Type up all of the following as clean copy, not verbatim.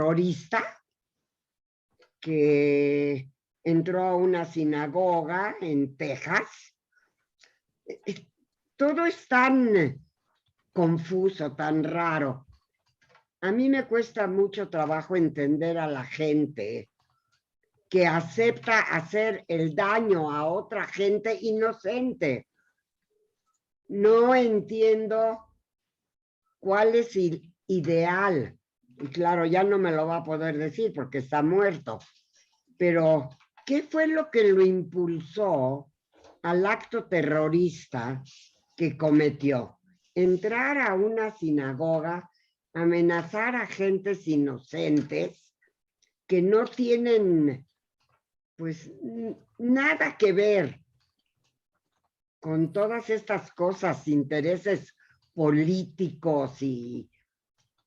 terrorista que entró a una sinagoga en Texas. Todo es tan confuso, tan raro. A mí me cuesta mucho trabajo entender a la gente que acepta hacer el daño a otra gente inocente. No entiendo cuál es el ideal. Y claro, ya no me lo va a poder decir porque está muerto. Pero, ¿qué fue lo que lo impulsó al acto terrorista que cometió? Entrar a una sinagoga, amenazar a gentes inocentes que no tienen, pues, nada que ver con todas estas cosas, intereses políticos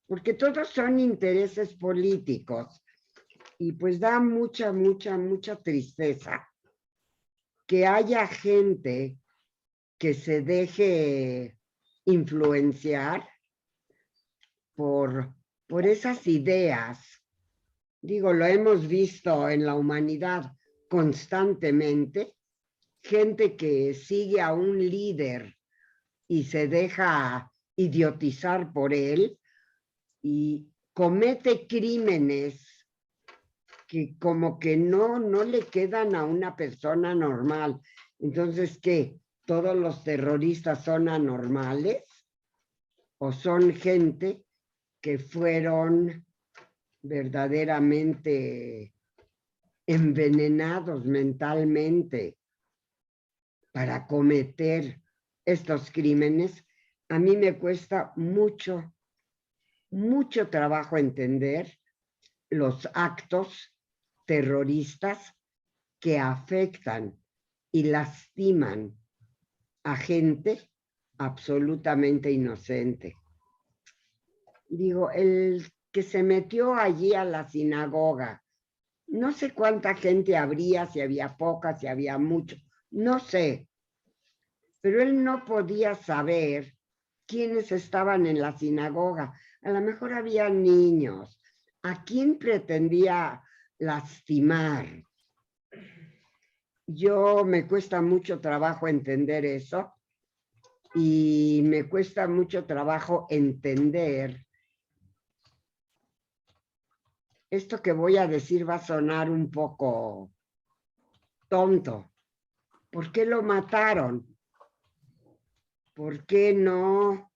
porque todos son intereses políticos. Y pues da mucha tristeza que haya gente que se deje influenciar por esas ideas. Digo, lo hemos visto en la humanidad constantemente, gente que sigue a un líder y se deja idiotizar por él y comete crímenes que como que no le quedan a una persona normal. Entonces, ¿qué? ¿Todos los terroristas son anormales? ¿O son gente que fueron verdaderamente envenenados mentalmente para cometer estos crímenes? A mí me cuesta mucho trabajo entender los actos terroristas que afectan y lastiman a gente absolutamente inocente. Digo, el que se metió allí a la sinagoga, no sé cuánta gente habría, si había poca, si había mucho, no sé, pero él no podía saber quiénes estaban en la sinagoga. A lo mejor había niños. ¿A quién pretendía lastimar? Yo me cuesta mucho trabajo entender eso y me cuesta mucho trabajo entender esto que voy a decir. Va a sonar un poco tonto. ¿Por qué lo mataron? ¿Por qué no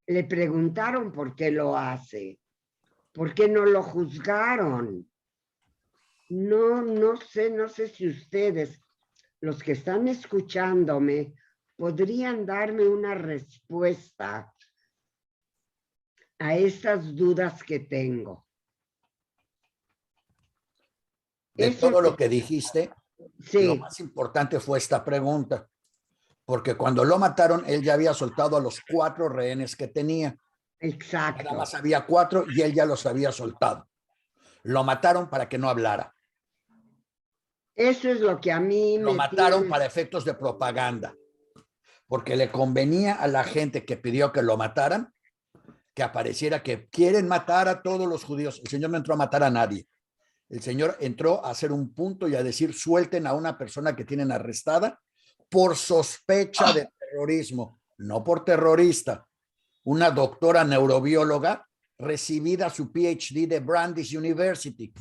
le preguntaron por qué lo hace? ¿Por qué no lo juzgaron? No sé si ustedes, los que están escuchándome, podrían darme una respuesta a estas dudas que tengo. De todo lo que dijiste, sí, lo más importante fue esta pregunta, porque cuando lo mataron, él ya había soltado a los 4 rehenes que tenía. exacto. Nada más había 4 y él ya los había soltado. Lo mataron para que no hablara. Eso es lo que a mí Lo me mataron tiene... para efectos de propaganda, porque le convenía a la gente que pidió que lo mataran, que apareciera que quieren matar a todos los judíos. El Señor no entró a matar a nadie. El Señor entró a hacer un punto y a decir, suelten a una persona que tienen arrestada por sospecha de terrorismo, no por terrorista. Una doctora neurobióloga recibida su PhD de Brandeis University,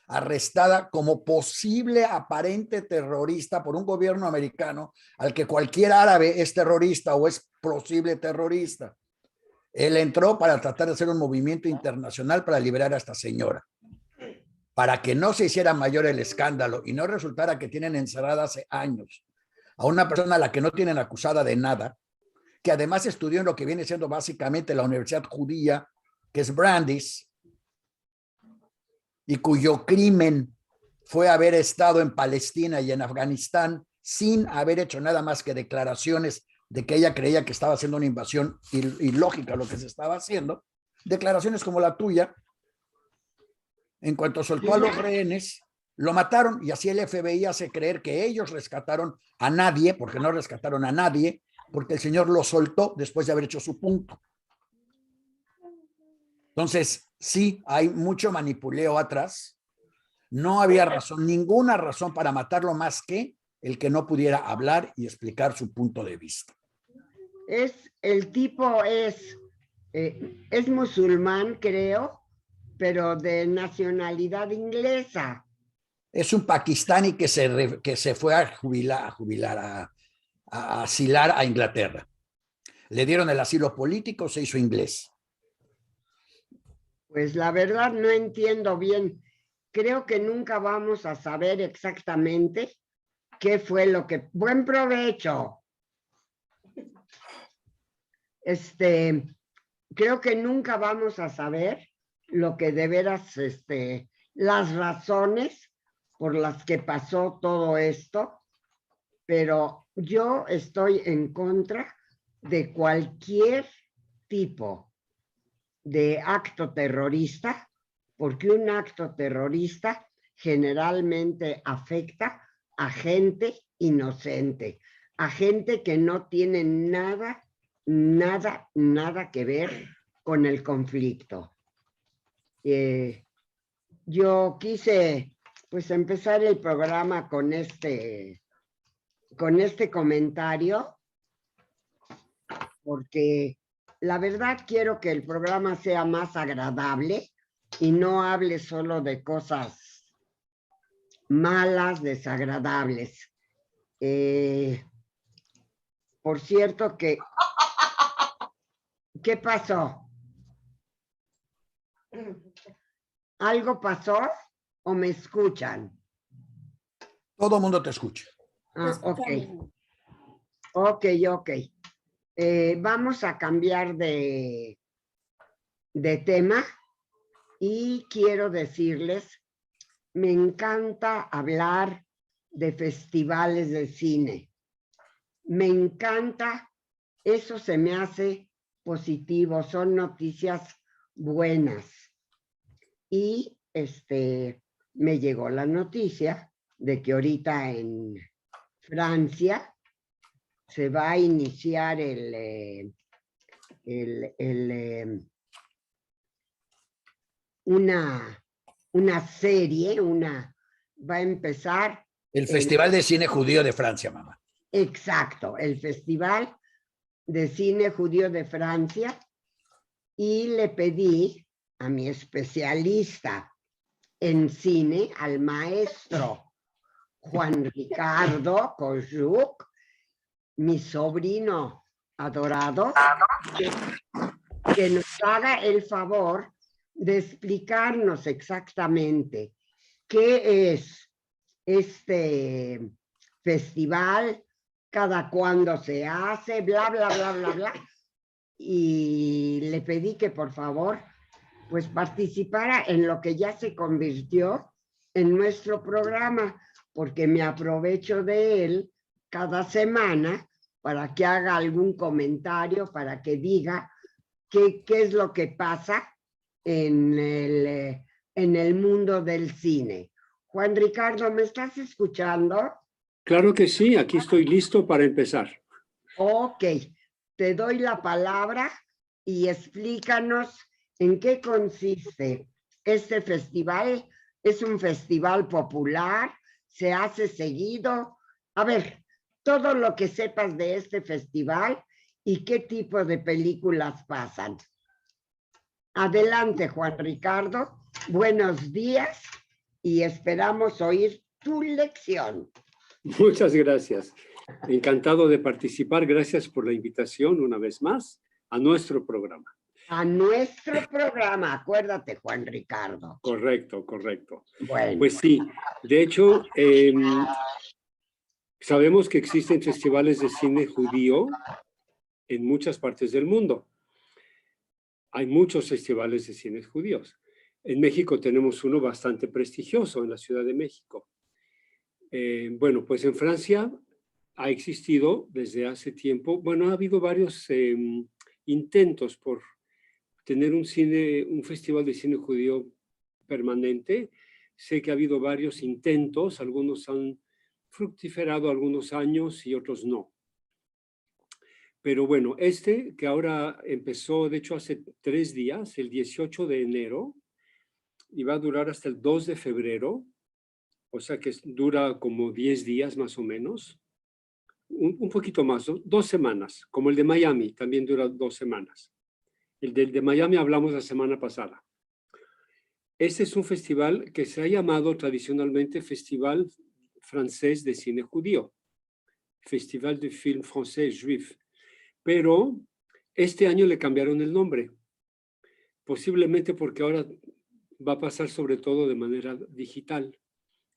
arrestada como posible aparente terrorista por un gobierno americano al que cualquier árabe es terrorista o es posible terrorista. Él entró para tratar de hacer un movimiento internacional para liberar a esta señora, para que no se hiciera mayor el escándalo y no resultara que tienen encerrada hace años a una persona a la que no tienen acusada de nada, que además estudió en lo que viene siendo básicamente la Universidad Judía, que es Brandeis, y cuyo crimen fue haber estado en Palestina y en Afganistán sin haber hecho nada más que declaraciones de que ella creía que estaba haciendo una invasión ilógica lo que se estaba haciendo, declaraciones como la tuya. En cuanto soltó a los rehenes, lo mataron y así el FBI hace creer que ellos rescataron a nadie, porque no rescataron a nadie, porque el Señor lo soltó después de haber hecho su punto. Entonces, Sí, hay mucho manipuleo atrás. No había razón, ninguna razón para matarlo más que el que no pudiera hablar y explicar su punto de vista. El tipo es musulmán, creo, pero de nacionalidad inglesa. Es un pakistaní que se fue a asilar a Inglaterra. Le dieron el asilo político, se hizo inglés. Pues la verdad no entiendo bien. Creo que nunca vamos a saber exactamente qué fue lo que... Buen provecho. Creo que nunca vamos a saber lo que de veras, las razones por las que pasó todo esto, pero yo estoy en contra de cualquier tipo de acto terrorista, porque un acto terrorista generalmente afecta a gente inocente, a gente que no tiene nada que ver con el conflicto. Yo quise pues empezar el programa con este comentario, porque la verdad quiero que el programa sea más agradable y no hable solo de cosas malas, desagradables. Por cierto que... ¿Qué pasó? ¿Algo pasó o me escuchan? Todo el mundo te escucha. Ah, ok. Ok. Vamos a cambiar de tema y quiero decirles, me encanta hablar de festivales de cine. Me encanta, eso se me hace positivo, son noticias buenas. Y me llegó la noticia de que ahorita en Francia se va a iniciar una serie, va a empezar. El Festival de Cine Judío de Francia, mamá. Exacto, el Festival de Cine Judío de Francia, y le pedí a mi especialista en cine, al maestro Juan Ricardo Kojuk, mi sobrino adorado, que nos haga el favor de explicarnos exactamente qué es este festival, cada cuándo se hace, bla, bla, bla, bla, bla. Y le pedí que por favor pues participara en lo que ya se convirtió en nuestro programa, porque me aprovecho de él cada semana para que haga algún comentario, para que diga qué es lo que pasa en el mundo del cine. Juan Ricardo, ¿me estás escuchando? Claro que sí, aquí estoy listo para empezar. Ok, te doy la palabra y explícanos en qué consiste este festival. ¿Es un festival popular? ¿Se hace seguido? A ver, todo lo que sepas de este festival y qué tipo de películas pasan. Adelante, Juan Ricardo. Buenos días y esperamos oír tu lección. Muchas gracias. Encantado de participar. Gracias por la invitación una vez más a nuestro programa. A nuestro programa, acuérdate, Juan Ricardo. Correcto. Bueno. Pues sí, de hecho, sabemos que existen festivales de cine judío en muchas partes del mundo. Hay muchos festivales de cine judíos. En México tenemos uno bastante prestigioso en la Ciudad de México. Bueno, pues en Francia ha existido desde hace tiempo, bueno, ha habido varios intentos por tener un festival de cine judío permanente. Sé que ha habido varios intentos, algunos han fructiferado algunos años y otros no. Pero bueno, este que ahora empezó, de hecho, hace 3 días, el 18 de enero, y va a durar hasta el 2 de febrero, o sea que dura como 10 días más o menos, un poquito más, 2 semanas, como el de Miami, también dura 2 semanas. El de Miami hablamos la semana pasada. Este es un festival que se ha llamado tradicionalmente Festival Francés de Cine Judío, Festival de Film Français Juif, pero este año le cambiaron el nombre, posiblemente porque ahora va a pasar sobre todo de manera digital,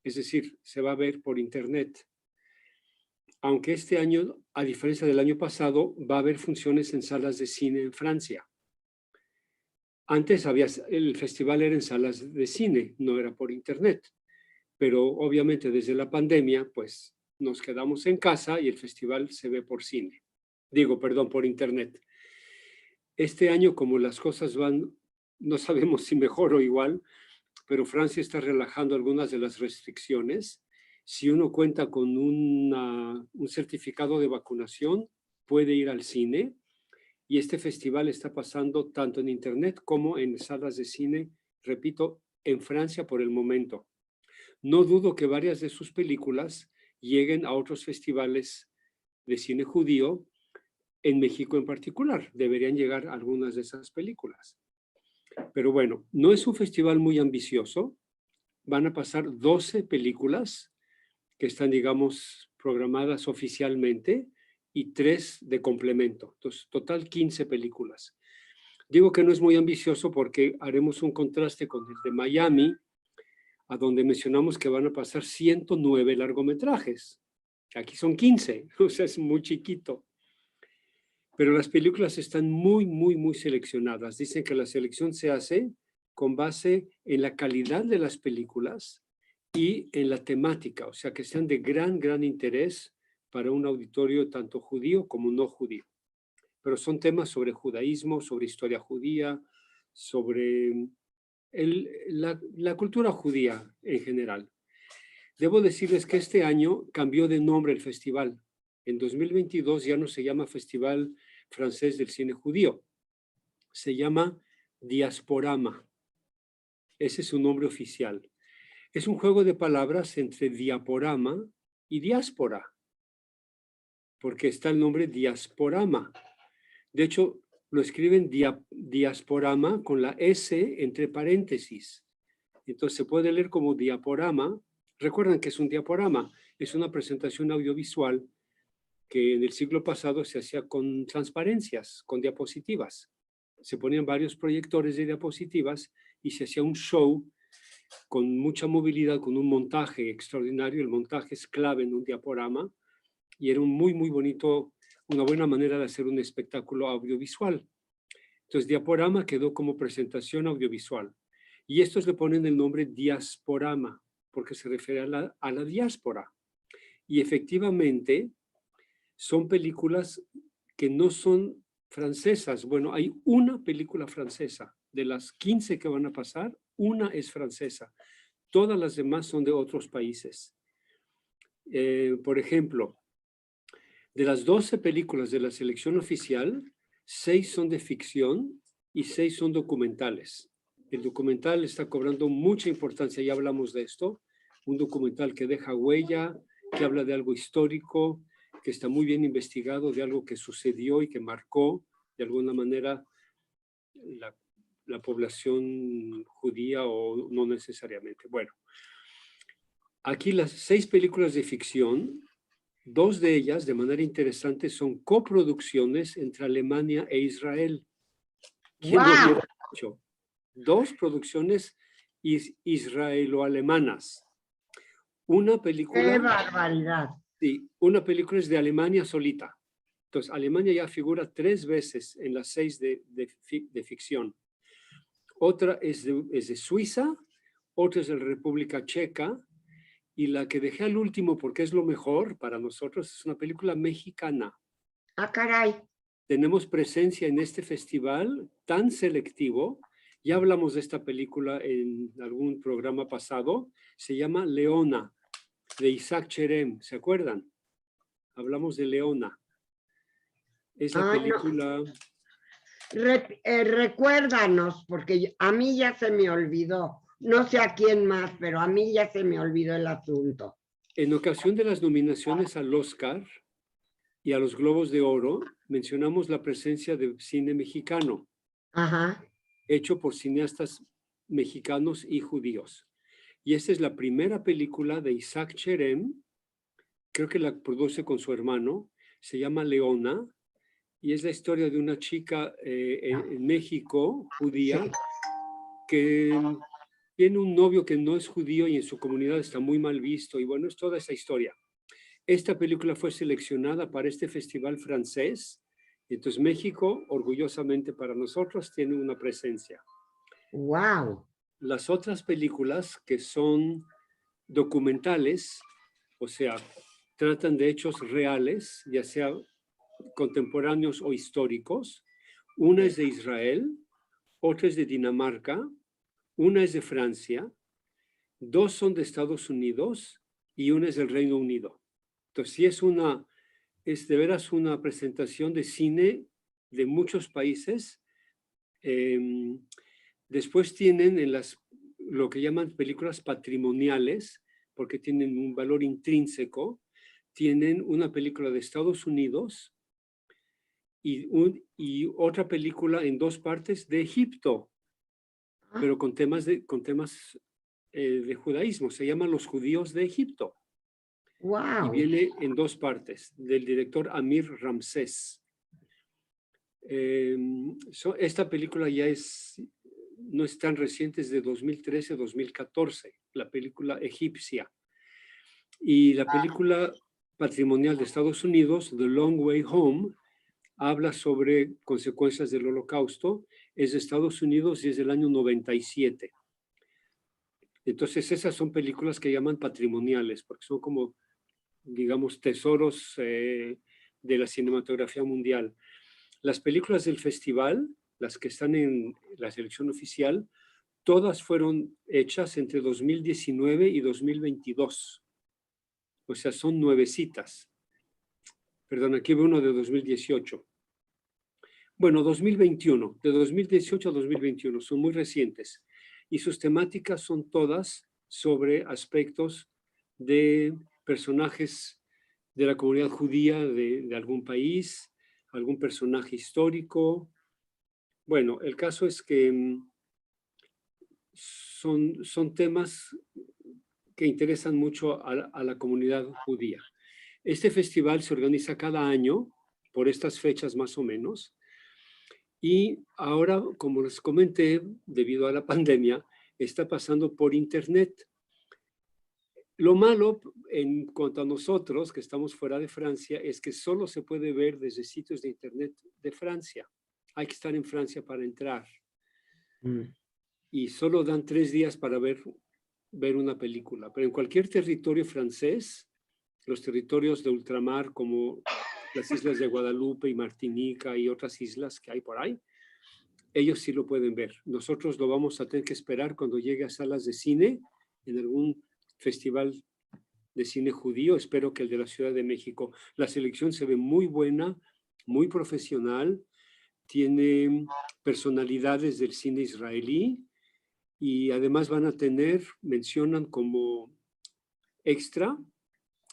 es decir, se va a ver por internet. Aunque este año, a diferencia del año pasado, va a haber funciones en salas de cine en Francia. Antes el festival era en salas de cine, no era por internet, pero obviamente desde la pandemia, pues nos quedamos en casa y el festival se ve por cine. Por internet. Este año, como las cosas van, no sabemos si mejor o igual, pero Francia está relajando algunas de las restricciones. Si uno cuenta con un certificado de vacunación, puede ir al cine. Y este festival está pasando tanto en internet como en salas de cine, repito, en Francia por el momento. No dudo que varias de sus películas lleguen a otros festivales de cine judío, en México en particular. Deberían llegar algunas de esas películas. Pero bueno, no es un festival muy ambicioso. Van a pasar 12 películas que están, digamos, programadas oficialmente y 3 de complemento. Entonces, total 15 películas. Digo que no es muy ambicioso porque haremos un contraste con el de Miami, a donde mencionamos que van a pasar 109 largometrajes. Aquí son 15, o sea, es muy chiquito. Pero las películas están muy, muy, muy seleccionadas. Dicen que la selección se hace con base en la calidad de las películas y en la temática, o sea, que sean de gran, gran interés para un auditorio tanto judío como no judío. Pero son temas sobre judaísmo, sobre historia judía, sobre la cultura judía en general. Debo decirles que este año cambió de nombre el festival. En 2022 ya no se llama Festival Francés del Cine Judío, se llama Diasporama. Ese es su nombre oficial. Es un juego de palabras entre diaporama y diáspora, porque está el nombre diasporama. De hecho, lo escriben diasporama con la S entre paréntesis. Entonces se puede leer como diaporama. Recuerdan que es un diaporama, es una presentación audiovisual que en el siglo pasado se hacía con transparencias, con diapositivas. Se ponían varios proyectores de diapositivas y se hacía un show con mucha movilidad, con un montaje extraordinario. El montaje es clave en un diaporama y era un muy, muy bonito, una buena manera de hacer un espectáculo audiovisual. Entonces, diaporama quedó como presentación audiovisual. Y estos le ponen el nombre diasporama, porque se refiere a la diáspora. Y efectivamente, son películas que no son francesas. Bueno, hay una película francesa. De las 15 que van a pasar, una es francesa. Todas las demás son de otros países. Por ejemplo, de las 12 películas de la selección oficial, 6 son de ficción y 6 son documentales. El documental está cobrando mucha importancia, ya hablamos de esto. Un documental que deja huella, que habla de algo histórico, que está muy bien investigado, de algo que sucedió y que marcó de alguna manera la población judía o no necesariamente. Bueno, aquí las 6 películas de ficción, 2 de ellas, de manera interesante, son coproducciones entre Alemania e Israel. ¿Quién lo hubiera dicho? 2 producciones israelo-alemanas. Una película... ¡Qué barbaridad! Sí, una película es de Alemania solita. Entonces, Alemania ya figura 3 veces en las 6 de ficción. Otra es de Suiza, otra es de la República Checa, y la que dejé al último porque es lo mejor para nosotros es una película mexicana. ¡Ah, caray! Tenemos presencia en este festival tan selectivo. Ya hablamos de esta película en algún programa pasado. Se llama Leona, de Isaac Cherem. ¿Se acuerdan? Hablamos de Leona. Es la Ay, no. película... Recuérdanos, porque a mí ya se me olvidó. No sé a quién más, pero a mí ya se me olvidó el asunto. En ocasión de las nominaciones al Oscar y a los Globos de Oro, mencionamos la presencia de cine mexicano, Ajá. hecho por cineastas mexicanos y judíos. Y esta es la primera película de Isaac Cherem, creo que la produce con su hermano, se llama Leona, y es la historia de una chica en México, judía, Sí. que tiene un novio que no es judío y en su comunidad está muy mal visto, y bueno, es toda esa historia. Esta película fue seleccionada para este festival francés, y entonces México, orgullosamente para nosotros, tiene una presencia. Wow. Las otras películas que son documentales, o sea, tratan de hechos reales, ya sea contemporáneos o históricos. Una es de Israel, otra es de Dinamarca, una es de Francia, dos son de Estados Unidos y una es del Reino Unido. Entonces, sí es de veras una presentación de cine de muchos países. Después tienen lo que llaman películas patrimoniales, porque tienen un valor intrínseco. Tienen una película de Estados Unidos y otra película en dos partes de Egipto, pero con temas de judaísmo. Se llama Los Judíos de Egipto. Wow. Y viene en dos partes, del director Amir Ramsés. Esta película no es tan reciente, es de 2013-2014, la película egipcia. Y la película patrimonial de Estados Unidos, The Long Way Home, habla sobre consecuencias del Holocausto, es de Estados Unidos y es del año 97. Entonces esas son películas que llaman patrimoniales, porque son como, digamos, tesoros de la cinematografía mundial. Las películas del festival, las que están en la selección oficial, todas fueron hechas entre 2019 y 2022. O sea, son nuevecitas. Perdón, aquí veo uno de 2018. Bueno, 2021, de 2018 a 2021, son muy recientes. Y sus temáticas son todas sobre aspectos de personajes de la comunidad judía de algún país, algún personaje histórico. Bueno, el caso es que son temas que interesan mucho a la comunidad judía. Este festival se organiza cada año, por estas fechas más o menos, y ahora, como les comenté, debido a la pandemia, está pasando por internet. Lo malo en cuanto a nosotros, que estamos fuera de Francia, es que solo se puede ver desde sitios de internet de Francia. Hay que estar en Francia para entrar. Y solo dan 3 días para ver una película. Pero en cualquier territorio francés, los territorios de ultramar como las islas de Guadalupe y Martinica y otras islas que hay por ahí, ellos sí lo pueden ver. Nosotros lo vamos a tener que esperar cuando llegue a salas de cine, en algún festival de cine judío, espero que el de la Ciudad de México. La selección se ve muy buena, muy profesional, tiene personalidades del cine israelí y además van a tener, mencionan como extra,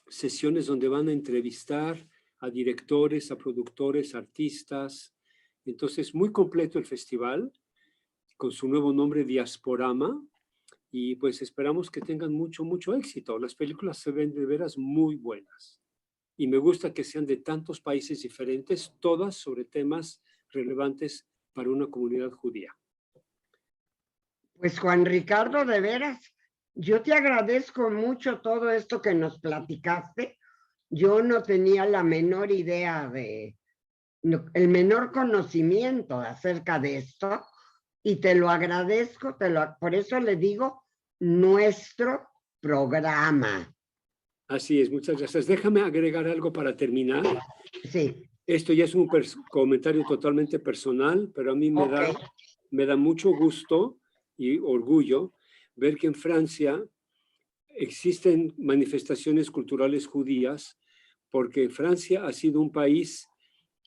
sesiones donde van a entrevistar a directores, a productores, artistas. Entonces, muy completo el festival, con su nuevo nombre Diasporama, y pues esperamos que tengan mucho, mucho éxito. Las películas se ven de veras muy buenas. Y me gusta que sean de tantos países diferentes, todas sobre temas relevantes para una comunidad judía. Pues Juan Ricardo, de veras, yo te agradezco mucho todo esto que nos platicaste. Yo no tenía la menor idea el menor conocimiento acerca de esto y te lo agradezco, por eso le digo nuestro programa. Así es, muchas gracias. Déjame agregar algo para terminar. Sí. Esto ya es un comentario totalmente personal, pero a mí me da mucho gusto y orgullo ver que en Francia existen manifestaciones culturales judías, porque Francia ha sido un país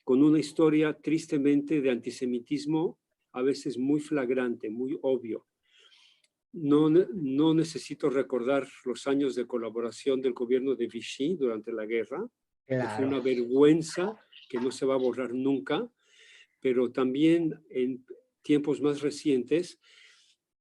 con una historia tristemente de antisemitismo, a veces muy flagrante, muy obvio. No necesito recordar los años de colaboración del gobierno de Vichy durante la guerra, que fue una vergüenza que no se va a borrar nunca, pero también en tiempos más recientes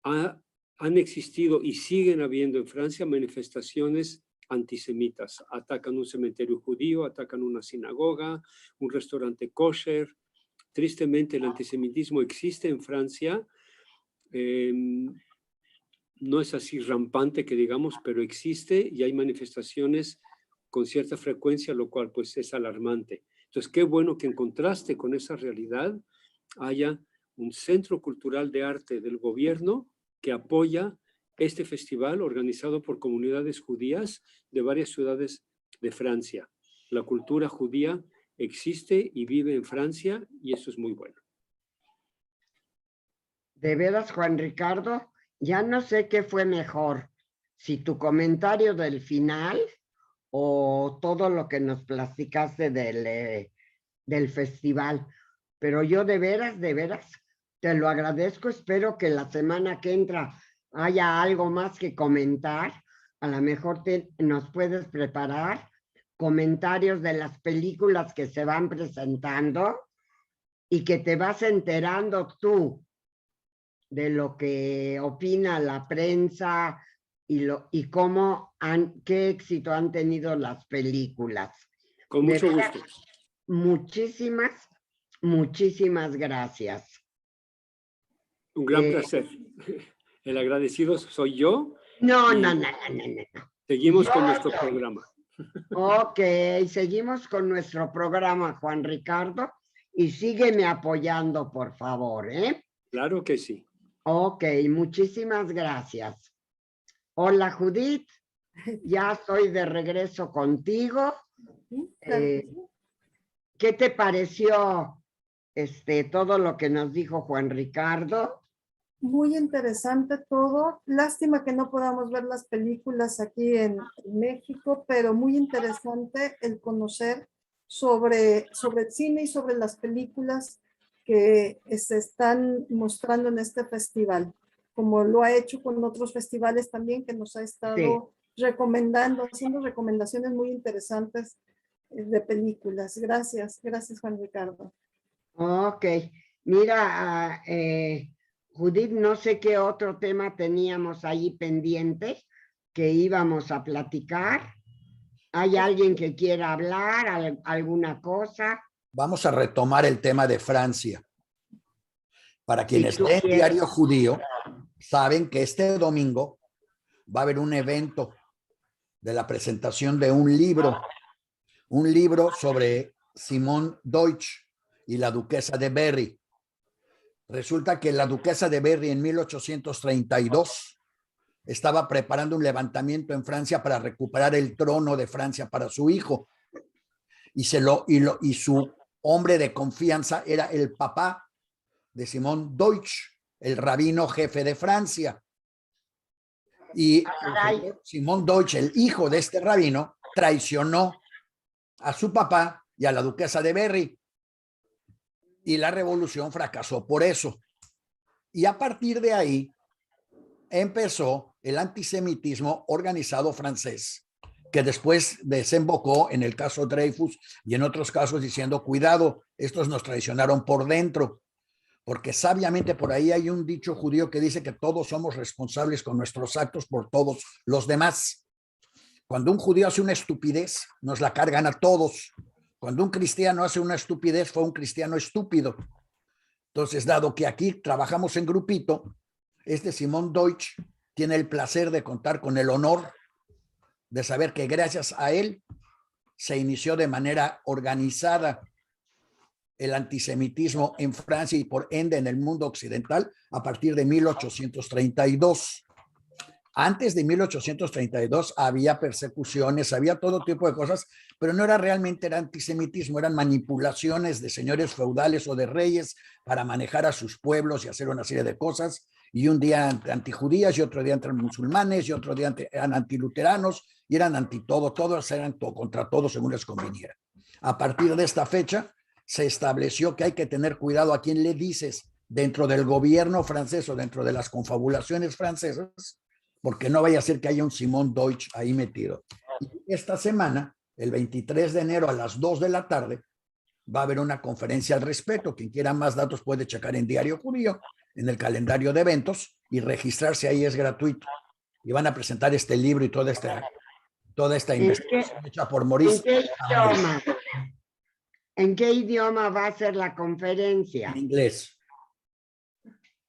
han existido y siguen habiendo en Francia manifestaciones antisemitas. Atacan un cementerio judío, atacan una sinagoga, un restaurante kosher. Tristemente el antisemitismo existe en Francia. No es así rampante que digamos, pero existe y hay manifestaciones con cierta frecuencia, lo cual pues es alarmante. Entonces, qué bueno que en contraste con esa realidad haya un centro cultural de arte del gobierno que apoya este festival organizado por comunidades judías de varias ciudades de Francia. La cultura judía existe y vive en Francia y eso es muy bueno. De veras, Juan Ricardo, ya no sé qué fue mejor, si tu comentario del final o todo lo que nos platicaste del festival. Pero yo de veras, te lo agradezco. Espero que la semana que entra haya algo más que comentar. A lo mejor nos puedes preparar comentarios de las películas que se van presentando y que te vas enterando tú de lo que opina la prensa y cómo qué éxito han tenido las películas. Con mucho gusto. Muchísimas gracias. Un gran placer. El agradecido soy yo. No. Seguimos con nuestro programa. Ok, seguimos con nuestro programa, Juan Ricardo, y sígueme apoyando, por favor, ¿eh? Claro que sí. Ok, muchísimas gracias. Hola, Judith. Ya estoy de regreso contigo. ¿Qué te pareció todo lo que nos dijo Juan Ricardo? Muy interesante todo. Lástima que no podamos ver las películas aquí en México, pero muy interesante el conocer sobre el cine y sobre las películas que se están mostrando en este festival, como lo ha hecho con otros festivales también, que nos ha estado recomendando, haciendo recomendaciones muy interesantes de películas. Gracias Juan Ricardo. Ok, mira, Judith, no sé qué otro tema teníamos ahí pendiente que íbamos a platicar. ¿Hay alguien que quiera hablar, alguna cosa? Vamos a retomar el tema de Francia. Para quienes leen Diario Judío, saben que este domingo va a haber un evento de la presentación de un libro sobre Simone Deutsch y la duquesa de Berry. Resulta que la duquesa de Berry en 1832 estaba preparando un levantamiento en Francia para recuperar el trono de Francia para su hijo. Y su hombre de confianza era el papá de Simone Deutsch, el rabino jefe de Francia. Y Simone Deutsch, el hijo de este rabino, traicionó a su papá y a la duquesa de Berry. Y la revolución fracasó por eso. Y a partir de ahí empezó el antisemitismo organizado francés, que después desembocó en el caso Dreyfus y en otros casos diciendo, cuidado, estos nos traicionaron por dentro, porque sabiamente por ahí hay un dicho judío que dice que todos somos responsables con nuestros actos por todos los demás. Cuando un judío hace una estupidez, nos la cargan a todos. Cuando un cristiano hace una estupidez, fue un cristiano estúpido. Entonces, dado que aquí trabajamos en grupito, Simone Deutsch tiene el placer de contar con el honor de saber que gracias a él se inició de manera organizada el antisemitismo en Francia y por ende en el mundo occidental a partir de 1832. Antes de 1832 había persecuciones, había todo tipo de cosas, pero no era realmente el antisemitismo, eran manipulaciones de señores feudales o de reyes para manejar a sus pueblos y hacer una serie de cosas. Y un día antijudías y otro día antimusulmanes y otro día eran antiluteranos y eran anti todo, todos eran contra todos según les conviniera. A partir de esta fecha se estableció que hay que tener cuidado a quién le dices dentro del gobierno francés o dentro de las confabulaciones francesas, porque no vaya a ser que haya un Simón Deutsch ahí metido. Y esta semana, el 23 de enero a las 2 de la tarde, va a haber una conferencia al respecto. Quien quiera más datos puede checar en Diario Judío, en el calendario de eventos, y registrarse ahí es gratuito. Y van a presentar este libro y toda esta investigación hecha por Maurice. ¿En qué idioma va a ser la conferencia? En inglés.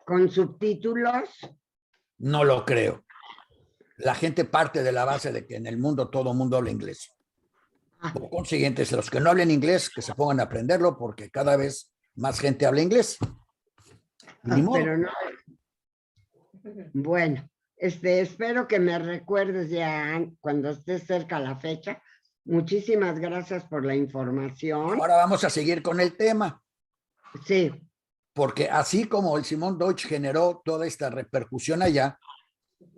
¿Con subtítulos? No lo creo. La gente parte de la base de que en el mundo todo el mundo habla inglés. Por consiguiente, los que no hablen inglés, que se pongan a aprenderlo, porque cada vez más gente habla inglés. Pero no. Bueno, espero que me recuerdes ya cuando esté cerca la fecha. Muchísimas gracias por la información. Ahora vamos a seguir con el tema. Sí. Porque así como el Simón Deutsch generó toda esta repercusión allá,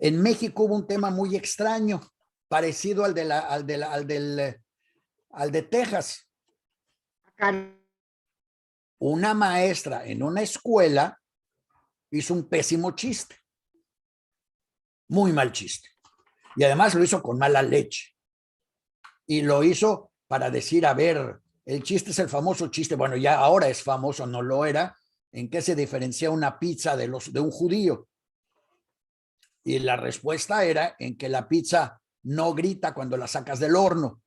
en México hubo un tema muy extraño, parecido al de Texas. Una maestra en una escuela hizo un pésimo chiste. Muy mal chiste. Y además lo hizo con mala leche. Y lo hizo para decir, a ver, el chiste es el famoso chiste, bueno, ya ahora es famoso, no lo era, ¿en qué se diferencia una pizza de un judío? Y la respuesta era en que la pizza no grita cuando la sacas del horno.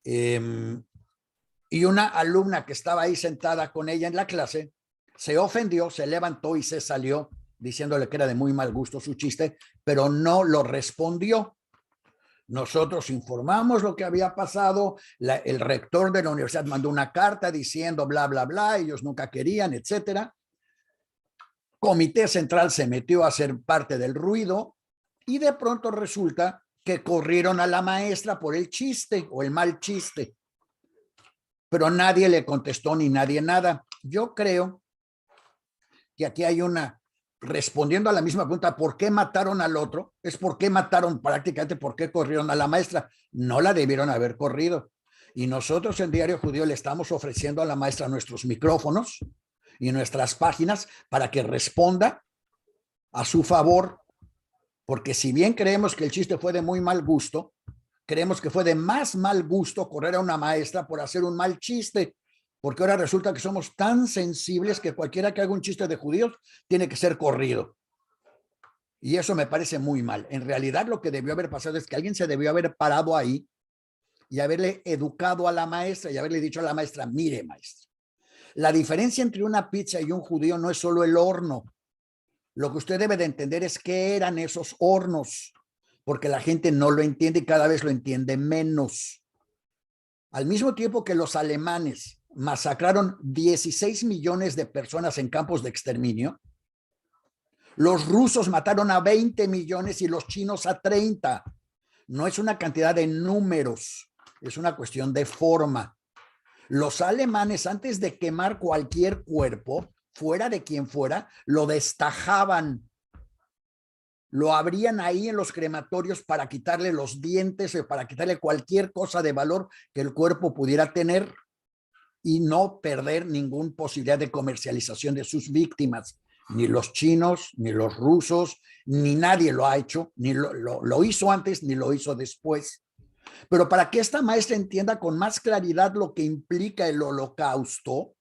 Y una alumna que estaba ahí sentada con ella en la clase se ofendió, se levantó y se salió diciéndole que era de muy mal gusto su chiste, pero no lo respondió. Nosotros informamos lo que había pasado, el rector de la universidad mandó una carta diciendo bla, bla, bla, ellos nunca querían, etcétera. Comité Central se metió a ser parte del ruido y de pronto resulta que corrieron a la maestra por el chiste o el mal chiste. Pero nadie le contestó ni nadie nada. Yo creo que aquí hay respondiendo a la misma pregunta, ¿por qué mataron al otro? Es por qué mataron prácticamente, ¿por qué corrieron a la maestra? No la debieron haber corrido. Y nosotros en Diario Judío le estamos ofreciendo a la maestra nuestros micrófonos y nuestras páginas para que responda a su favor, porque si bien creemos que el chiste fue de muy mal gusto, creemos que fue de más mal gusto correr a una maestra por hacer un mal chiste, porque ahora resulta que somos tan sensibles que cualquiera que haga un chiste de judíos tiene que ser corrido. Y eso me parece muy mal. En realidad lo que debió haber pasado es que alguien se debió haber parado ahí y haberle educado a la maestra y haberle dicho a la maestra, mire maestra, la diferencia entre una pizza y un judío no es solo el horno. Lo que usted debe de entender es qué eran esos hornos, porque la gente no lo entiende y cada vez lo entiende menos. Al mismo tiempo que los alemanes masacraron 16 millones de personas en campos de exterminio, los rusos mataron a 20 millones y los chinos a 30. No es una cantidad de números, es una cuestión de forma. Los alemanes, antes de quemar cualquier cuerpo, fuera de quien fuera, lo destajaban. Lo abrían ahí en los crematorios para quitarle los dientes o para quitarle cualquier cosa de valor que el cuerpo pudiera tener y no perder ninguna posibilidad de comercialización de sus víctimas. Ni los chinos, ni los rusos, ni nadie lo ha hecho, ni lo hizo antes, ni lo hizo después. Pero para que esta maestra entienda con más claridad lo que implica el holocausto,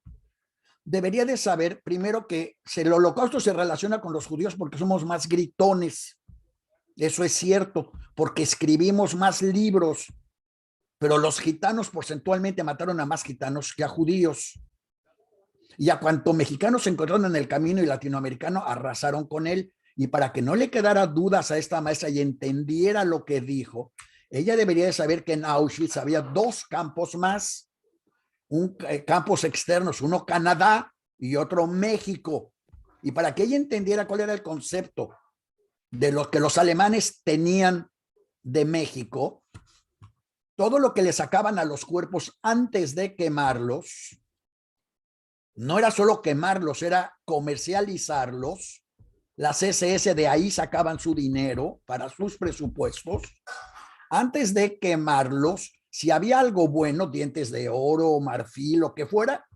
debería de saber primero que el holocausto se relaciona con los judíos porque somos más gritones. Eso es cierto, porque escribimos más libros, pero los gitanos porcentualmente mataron a más gitanos que a judíos. Y a cuanto mexicanos se encontraron en el camino y latinoamericanos arrasaron con él. Y para que no le quedara dudas a esta maestra y entendiera lo que dijo, ella debería de saber que en Auschwitz había 2 campos más, campos externos, uno Canadá y otro México. Y para que ella entendiera cuál era el concepto de lo que los alemanes tenían de México, todo lo que le sacaban a los cuerpos antes de quemarlos, no era solo quemarlos, era comercializarlos. Las SS de ahí sacaban su dinero para sus presupuestos. Antes de quemarlos, Si había algo bueno, dientes de oro, marfil, lo que fuera,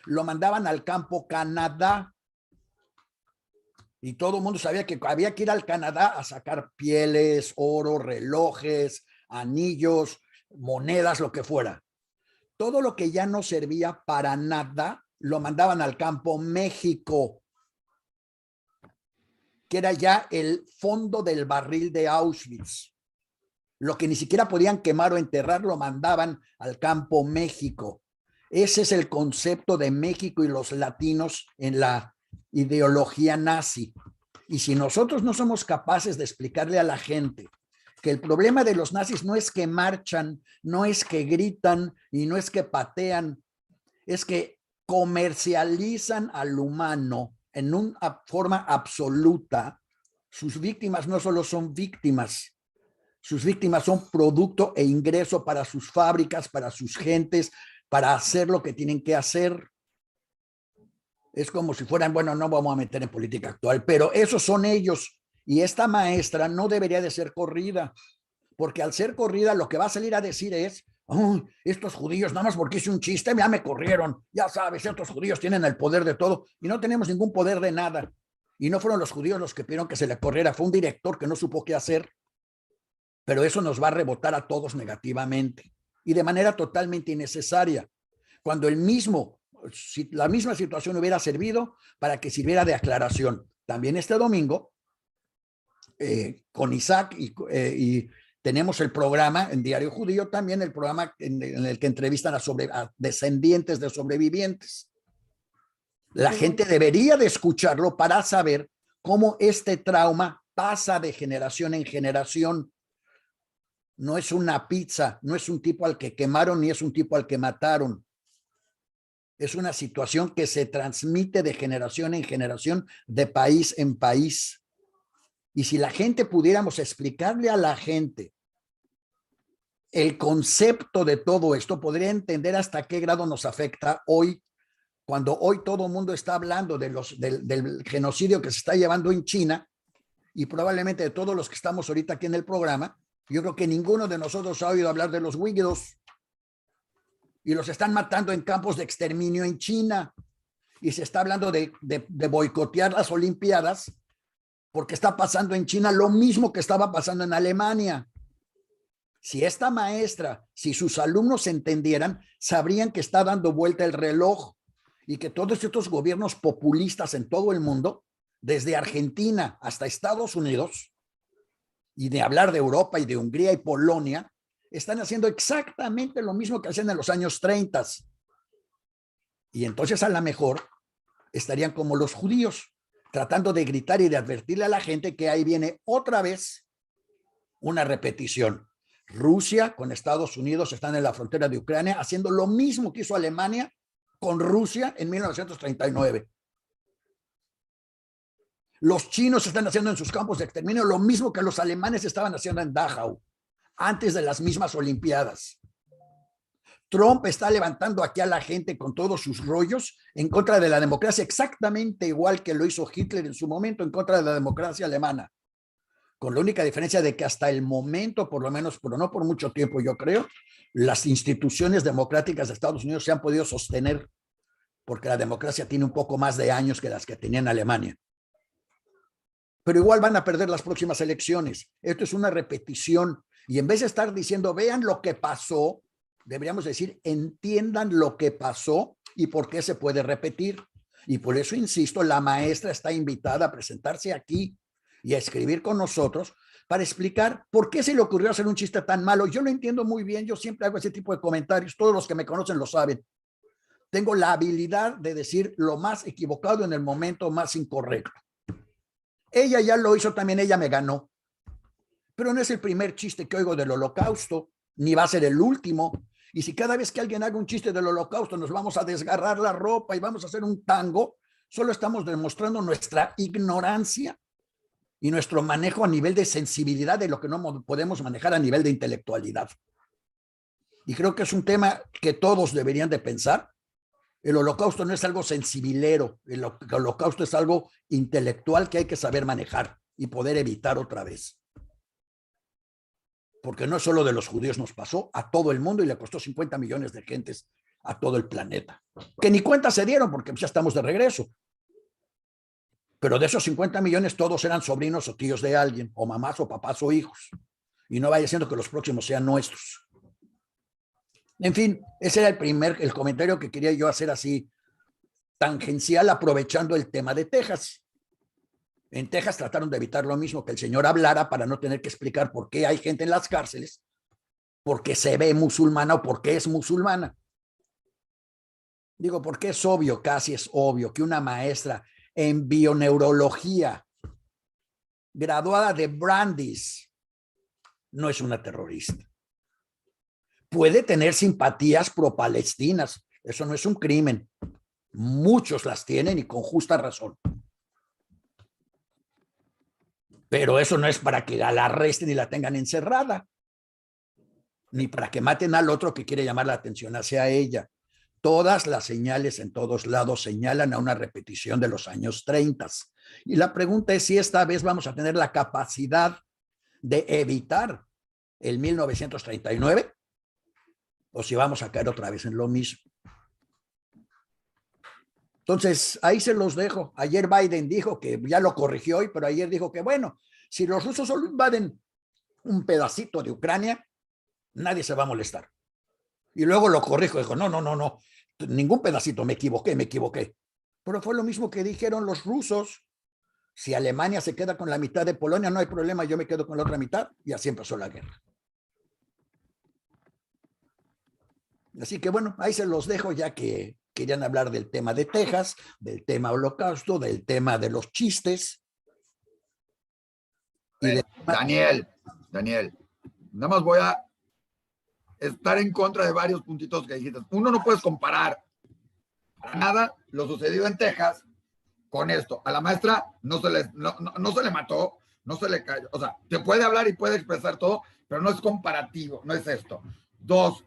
lo mandaban al campo Canadá. Y todo el mundo sabía que había que ir al Canadá a sacar pieles, oro, relojes, anillos, monedas, lo que fuera. Todo lo que ya no servía para nada, lo mandaban al campo México, que era ya el fondo del barril de Auschwitz. Lo que ni siquiera podían quemar o enterrar, lo mandaban al campo México. Ese es el concepto de México y los latinos en la ideología nazi. Y si nosotros no somos capaces de explicarle a la gente que el problema de los nazis no es que marchan, no es que gritan y no es que patean, es que comercializan al humano en una forma absoluta. Sus víctimas no solo son víctimas, sus víctimas son producto e ingreso para sus fábricas, para sus gentes, para hacer lo que tienen que hacer. Es como si fueran, bueno, no vamos a meter en política actual, pero esos son ellos. Y esta maestra no debería de ser corrida, porque al ser corrida lo que va a salir a decir es, oh, estos judíos, nada más porque hice un chiste, ya me corrieron. Ya sabes, estos judíos tienen el poder de todo y no tenemos ningún poder de nada. Y no fueron los judíos los que pidieron que se le corriera, fue un director que no supo qué hacer. Pero eso nos va a rebotar a todos negativamente y de manera totalmente innecesaria. Cuando si la misma situación hubiera servido para que sirviera de aclaración. También este domingo, con Isaac y tenemos el programa en Diario Judío, también el programa en el que entrevistan a descendientes de sobrevivientes. La gente debería de escucharlo para saber cómo este trauma pasa de generación en generación. No es una pizza, no es un tipo al que quemaron ni es un tipo al que mataron. Es una situación que se transmite de generación en generación, de país en país. Y si la gente pudiéramos explicarle a la gente el concepto de todo esto, podría entender hasta qué grado nos afecta hoy, cuando hoy todo el mundo está hablando del genocidio que se está llevando en China, y probablemente de todos los que estamos ahorita aquí en el programa, yo creo que ninguno de nosotros ha oído hablar de los uigures. Y los están matando en campos de exterminio en China. Y se está hablando de boicotear las Olimpiadas porque está pasando en China lo mismo que estaba pasando en Alemania. Si esta maestra, si sus alumnos entendieran, sabrían que está dando vuelta el reloj y que todos estos gobiernos populistas en todo el mundo, desde Argentina hasta Estados Unidos, y de hablar de Europa y de Hungría y Polonia, están haciendo exactamente lo mismo que hacían en los años 30. Y entonces a lo mejor estarían como los judíos, tratando de gritar y de advertirle a la gente que ahí viene otra vez una repetición. Rusia con Estados Unidos están en la frontera de Ucrania haciendo lo mismo que hizo Alemania con Rusia en 1939. Los chinos están haciendo en sus campos de exterminio lo mismo que los alemanes estaban haciendo en Dachau antes de las mismas Olimpiadas. Trump está levantando aquí a la gente con todos sus rollos en contra de la democracia, exactamente igual que lo hizo Hitler en su momento en contra de la democracia alemana, con la única diferencia de que hasta el momento, por lo menos, pero no por mucho tiempo, yo creo, las instituciones democráticas de Estados Unidos se han podido sostener porque la democracia tiene un poco más de años que las que tenía en Alemania. Pero igual van a perder las próximas elecciones. Esto es una repetición. Y en vez de estar diciendo, vean lo que pasó, deberíamos decir, entiendan lo que pasó y por qué se puede repetir. Y por eso, insisto, la maestra está invitada a presentarse aquí y a escribir con nosotros para explicar por qué se le ocurrió hacer un chiste tan malo. Yo lo entiendo muy bien, yo siempre hago ese tipo de comentarios, todos los que me conocen lo saben. Tengo la habilidad de decir lo más equivocado en el momento más incorrecto. Ella ya lo hizo también, ella me ganó. Pero no es el primer chiste que oigo del Holocausto, ni va a ser el último. Y si cada vez que alguien haga un chiste del Holocausto nos vamos a desgarrar la ropa y vamos a hacer un tango, solo estamos demostrando nuestra ignorancia y nuestro manejo a nivel de sensibilidad de lo que no podemos manejar a nivel de intelectualidad. Y creo que es un tema que todos deberían de pensar. El Holocausto no es algo sensibilero, el Holocausto es algo intelectual que hay que saber manejar y poder evitar otra vez. porque no solo de los judíos nos pasó, a todo el mundo y le costó 50 millones de gentes a todo el planeta, que ni cuenta se dieron porque ya estamos de regreso. Pero de esos 50 millones todos eran sobrinos o tíos de alguien, o mamás o papás o hijos. Y no vaya siendo que los próximos sean nuestros. En fin, ese era el comentario que quería yo hacer así, tangencial, aprovechando el tema de Texas. En Texas trataron de evitar lo mismo, que el señor hablara para no tener que explicar por qué hay gente en las cárceles, porque se ve musulmana o porque es musulmana. Digo, porque es obvio, casi es obvio, que una maestra en bioneurología, graduada de Brandeis, no es una terrorista. Puede tener simpatías pro-palestinas, eso no es un crimen. Muchos las tienen y con justa razón. Pero eso no es para que la arresten y la tengan encerrada, ni para que maten al otro que quiere llamar la atención hacia ella. Todas las señales en todos lados señalan a una repetición de los años 30. Y la pregunta es si esta vez vamos a tener la capacidad de evitar el 1939 o si vamos a caer otra vez en lo mismo. Entonces, ahí se los dejo. Ayer Biden dijo que ya lo corrigió hoy, pero ayer dijo que, bueno, si los rusos solo invaden un pedacito de Ucrania, nadie se va a molestar. Y luego lo corrijo, dijo, no, ningún pedacito, me equivoqué. Pero fue lo mismo que dijeron los rusos. Si Alemania se queda con la mitad de Polonia, no hay problema, yo me quedo con la otra mitad, y así empezó la guerra. Así que bueno, ahí se los dejo, ya que querían hablar del tema de Texas, del tema holocausto, del tema de los chistes. Y Daniel, nada más voy a estar en contra de varios puntitos que dijiste. Uno, no puedes comparar para nada lo sucedido en Texas con esto. A la maestra no se le mató, no se le cayó. O sea, te puede hablar y puede expresar todo, pero no es comparativo, no es esto. Dos,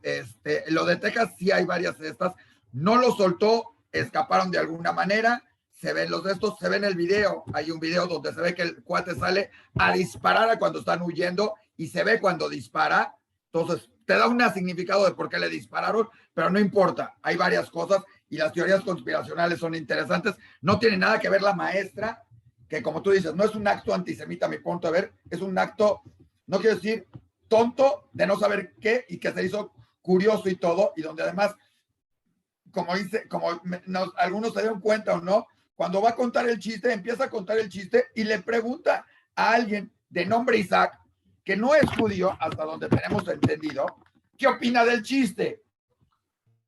lo de Texas sí hay varias de estas. No lo soltó, escaparon de alguna manera. Se ven los de estos, se ve en el video. Hay un video donde se ve que el cuate sale a disparar a cuando están huyendo y se ve cuando dispara. Entonces, te da un significado de por qué le dispararon, pero no importa. Hay varias cosas y las teorías conspiracionales son interesantes. No tiene nada que ver la maestra, que como tú dices, no es un acto antisemita a mi punto de ver, es un acto, no quiero decir tonto, de no saber qué y que se hizo curioso y todo, y donde además, algunos se dieron cuenta o no, cuando va a contar el chiste, empieza a contar el chiste y le pregunta a alguien de nombre Isaac, que no es judío, hasta donde tenemos entendido, ¿qué opina del chiste?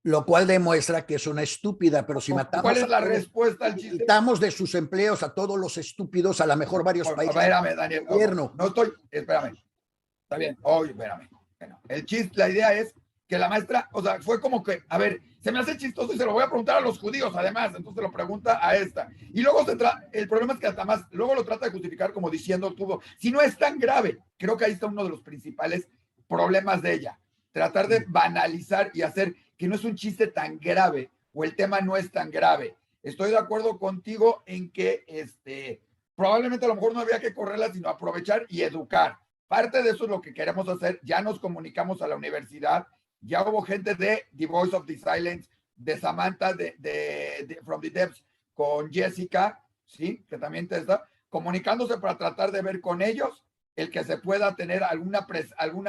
Lo cual demuestra que es una estúpida, pero si matamos... ¿Cuál es la respuesta al chiste? Quitamos de sus empleos a todos los estúpidos, a lo mejor varios países. Espérame, Daniel. Espérame. Está bien. Espérame. Bueno, el chiste, la idea es que la maestra, o sea, fue como que, a ver, se me hace chistoso y se lo voy a preguntar a los judíos, además, entonces lo pregunta a esta. Y luego el problema es que hasta más, luego lo trata de justificar como diciendo todo, si no es tan grave, creo que ahí está uno de los principales problemas de ella, tratar de banalizar y hacer que no es un chiste tan grave, o el tema no es tan grave. Estoy de acuerdo contigo en que probablemente a lo mejor no había que correrla, sino aprovechar y educar. Parte de eso es lo que queremos hacer, ya nos comunicamos a la universidad, ya hubo gente de The Voice of the Silence, de Samantha, de From the Depths, con Jessica, ¿sí? Que también te está comunicándose para tratar de ver con ellos el que se pueda tener alguna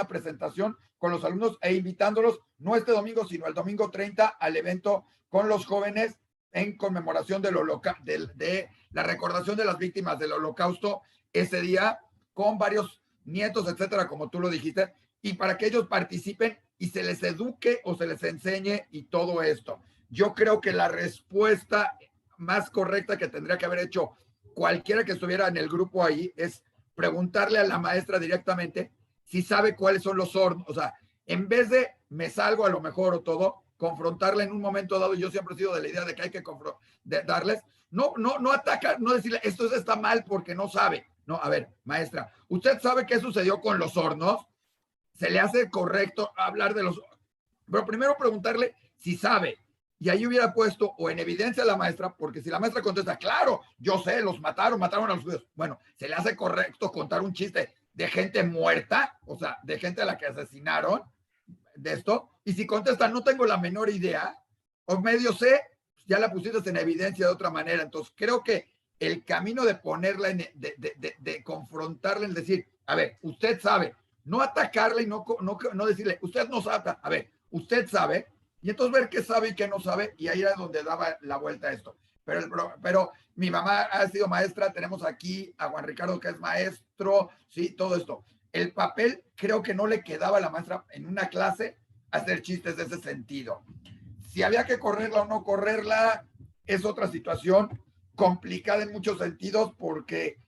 presentación con los alumnos e invitándolos, no este domingo, sino el domingo 30 al evento con los jóvenes en conmemoración de la recordación de las víctimas del Holocausto ese día, con varios nietos, etcétera, como tú lo dijiste, y para que ellos participen y se les eduque o se les enseñe y todo esto. Yo creo que la respuesta más correcta que tendría que haber hecho cualquiera que estuviera en el grupo ahí es preguntarle a la maestra directamente si sabe cuáles son los hornos. O sea, en vez de me salgo a lo mejor o todo, confrontarla en un momento dado. Yo siempre he sido de la idea de que hay que darles, no atacar, no decirle esto está mal porque no sabe. No, a ver, maestra, ¿usted sabe qué sucedió con los hornos? ¿Se le hace correcto hablar de los... Pero primero preguntarle si sabe. Y ahí hubiera puesto o en evidencia a la maestra, porque si la maestra contesta, claro, yo sé, los mataron a los judíos. Bueno, se le hace correcto contar un chiste de gente muerta, o sea, de gente a la que asesinaron, de esto, y si contestan, no tengo la menor idea, o medio sé, ya la pusiste en evidencia de otra manera. Entonces, creo que el camino de ponerla, de confrontarla, en decir, a ver, usted sabe, no atacarle y no decirle, usted no sabe, a ver, usted sabe, y entonces ver qué sabe y qué no sabe, y ahí era donde daba la vuelta a esto. Pero mi mamá ha sido maestra, tenemos aquí a Juan Ricardo que es maestro, sí, todo esto. El papel creo que no le quedaba a la maestra en una clase hacer chistes de ese sentido. Si había que correrla o no correrla, es otra situación complicada en muchos sentidos, porque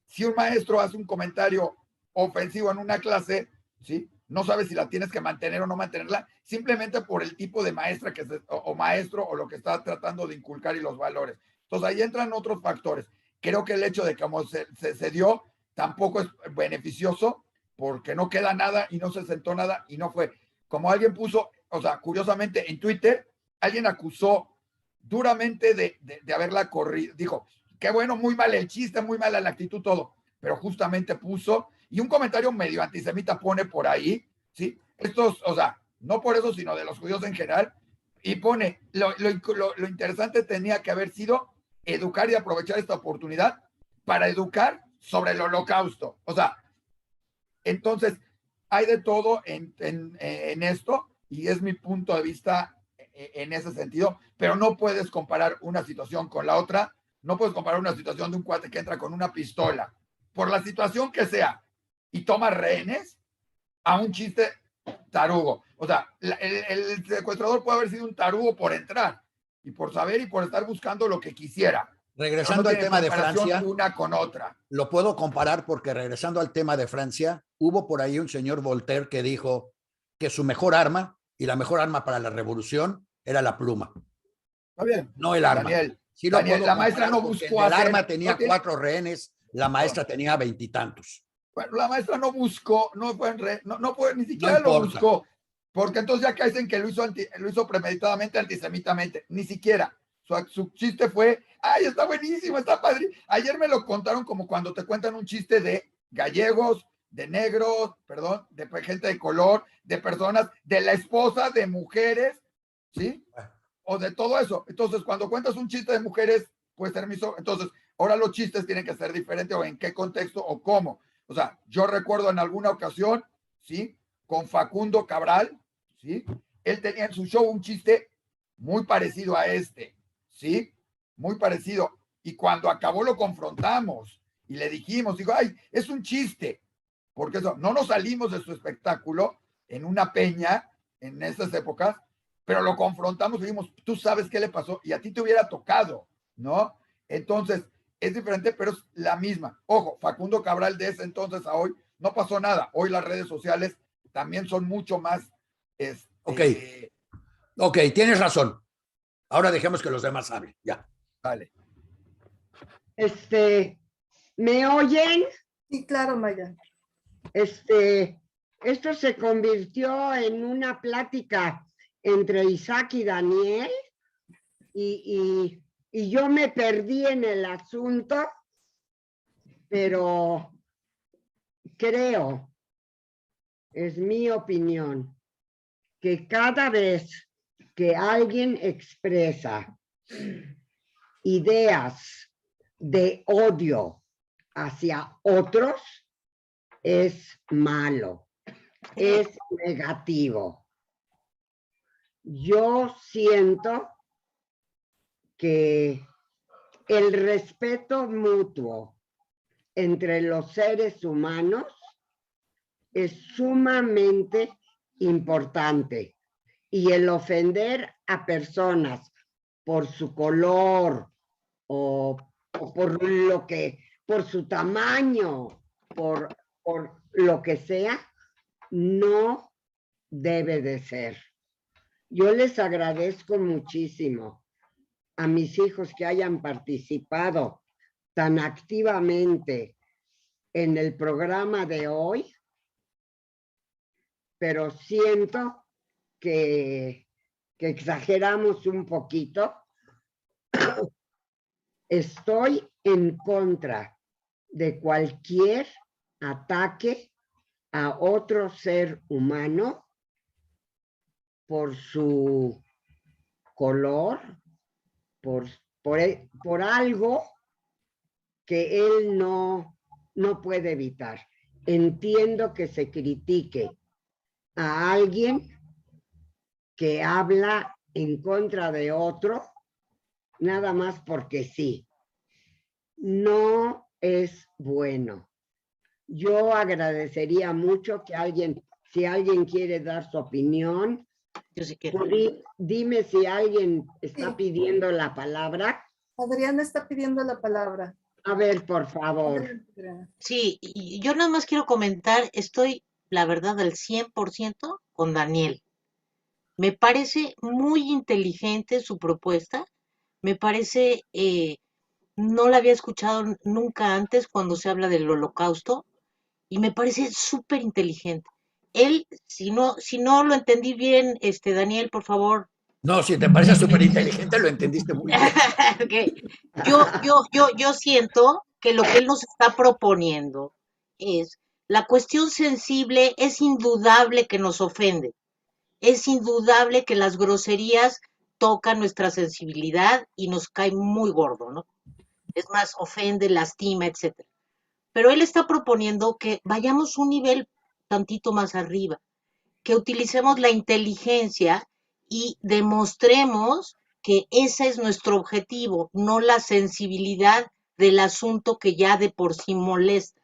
si un maestro hace un comentario ofensivo en una clase, ¿sí? No sabes si la tienes que mantener o no mantenerla, simplemente por el tipo de maestra o maestro o lo que está tratando de inculcar y los valores. Entonces ahí entran otros factores. Creo que el hecho de que como se dio tampoco es beneficioso, porque no queda nada y no se sentó nada y no fue. Como alguien puso, o sea, curiosamente en Twitter, alguien acusó duramente de haberla corrido. Dijo, qué bueno, muy mal el chiste, muy mala la actitud, todo. Pero justamente puso, y un comentario medio antisemita pone por ahí, ¿sí? Estos, o sea, no por eso, sino de los judíos en general, y pone, lo interesante tenía que haber sido educar y aprovechar esta oportunidad para educar sobre el holocausto. O sea, entonces, hay de todo en esto, y es mi punto de vista en ese sentido, pero no puedes comparar una situación con la otra. No puedes comparar una situación de un cuate que entra con una pistola, por la situación que sea, y toma rehenes, a un chiste tarugo. O sea, el secuestrador puede haber sido un tarugo por entrar, y por saber y por estar buscando lo que quisiera. Regresando no al tema de Francia, una con otra. Lo puedo comparar porque regresando al tema de Francia, hubo por ahí un señor Voltaire que dijo que su mejor arma y la mejor arma para la revolución era la pluma. Está bien. No el arma. Daniel, Sí lo puedo la maestra no buscó el hacer. arma tenía 4 rehenes, la maestra tenía 20 y tantos. Bueno, la maestra no buscó, no fue ni siquiera No lo importa. buscó, porque entonces ya caen que lo hizo premeditadamente, antisemitamente, ni siquiera. Su chiste fue, ay, está buenísimo, está padre. Ayer me lo contaron como cuando te cuentan un chiste de gallegos, de negros, perdón, de gente de color, de personas, de la esposa, de mujeres, ¿sí? O de todo eso. Entonces, cuando cuentas un chiste de mujeres, puede ser miso. Entonces, ahora los chistes tienen que ser diferentes, o en qué contexto o cómo. O sea, yo recuerdo en alguna ocasión, ¿sí? Con Facundo Cabral, ¿sí? Él tenía en su show un chiste muy parecido a este, ¿sí? Muy parecido. Y cuando acabó lo confrontamos y le dijimos, digo, ay, es un chiste. Porque eso, no nos salimos de su espectáculo en una peña en esas épocas, pero lo confrontamos y dijimos, tú sabes qué le pasó y a ti te hubiera tocado, ¿no? Entonces, es diferente, pero es la misma. Ojo, Facundo Cabral de ese entonces a hoy no pasó nada. Hoy las redes sociales también son mucho más... Ok, tienes razón. Ahora dejemos que los demás hablen. Ya. Vale. ¿Me oyen? Sí, claro, Maya. Esto se convirtió en una plática entre Isaac y Daniel, y yo me perdí en el asunto, pero creo, es mi opinión, que cada vez que alguien expresa ideas de odio hacia otros, es malo, es negativo. Yo siento que el respeto mutuo entre los seres humanos es sumamente importante, y el ofender a personas por su color o por su tamaño, por lo que sea, no debe de ser. Yo les agradezco muchísimo a mis hijos que hayan participado tan activamente en el programa de hoy, pero siento que exageramos un poquito. Estoy en contra de cualquier ataque a otro ser humano por su color, por algo que él no puede evitar. Entiendo que se critique a alguien que habla en contra de otro, nada más porque sí. No es bueno. Yo agradecería mucho que alguien, si alguien quiere dar su opinión, Yo sí quiero. Dime si alguien está Sí. pidiendo la palabra. Adriana está pidiendo la palabra. A ver, por favor. Adelante, Adriana. Sí, y yo nada más quiero comentar, estoy, la verdad, al 100% con Daniel. Me parece muy inteligente su propuesta. Me parece, no la había escuchado nunca antes cuando se habla del holocausto y me parece súper inteligente. Él, si no lo entendí bien, Daniel, por favor. No, si te parece súper inteligente, lo entendiste muy bien. Que yo siento que lo que él nos está proponiendo es la cuestión sensible, es indudable que nos ofende. Es indudable que las groserías tocan nuestra sensibilidad y nos cae muy gordo, ¿no? Es más, ofende, lastima, etcétera. Pero él está proponiendo que vayamos un nivel tantito más arriba, que utilicemos la inteligencia y demostremos que ese es nuestro objetivo, no la sensibilidad del asunto que ya de por sí molesta,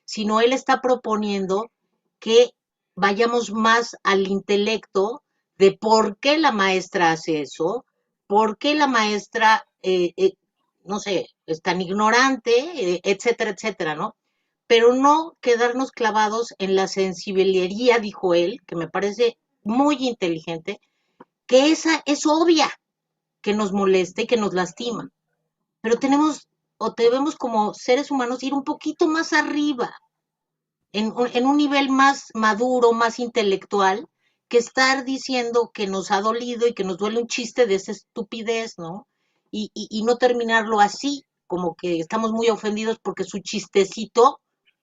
sino él está proponiendo que vayamos más al intelecto de por qué la maestra hace eso, por qué la maestra, no sé, es tan ignorante, etcétera, etcétera, ¿no? Pero no quedarnos clavados en la sensibilería, dijo él, que me parece muy inteligente, que esa es obvia, que nos molesta y que nos lastima. Pero tenemos o debemos como seres humanos ir un poquito más arriba, en un nivel más maduro, más intelectual, que estar diciendo que nos ha dolido y que nos duele un chiste de esa estupidez, ¿no? Y no terminarlo así, como que estamos muy ofendidos porque su chistecito,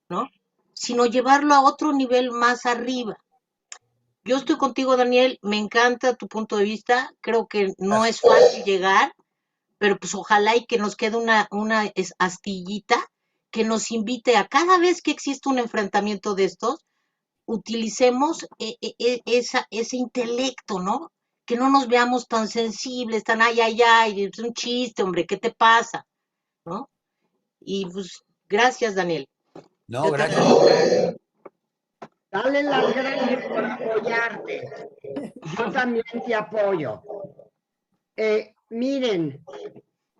¿no? Sino llevarlo a otro nivel más arriba. Yo estoy contigo, Daniel, me encanta tu punto de vista, creo que no es fácil llegar, pero pues ojalá y que nos quede una astillita que nos invite a cada vez que existe un enfrentamiento de estos, utilicemos ese intelecto, ¿no? Que no nos veamos tan sensibles, tan ay, es un chiste, hombre, ¿qué te pasa? ¿No? Y pues, gracias, Daniel. No, gracias. Dale las gracias por apoyarte. Yo también te apoyo. Miren,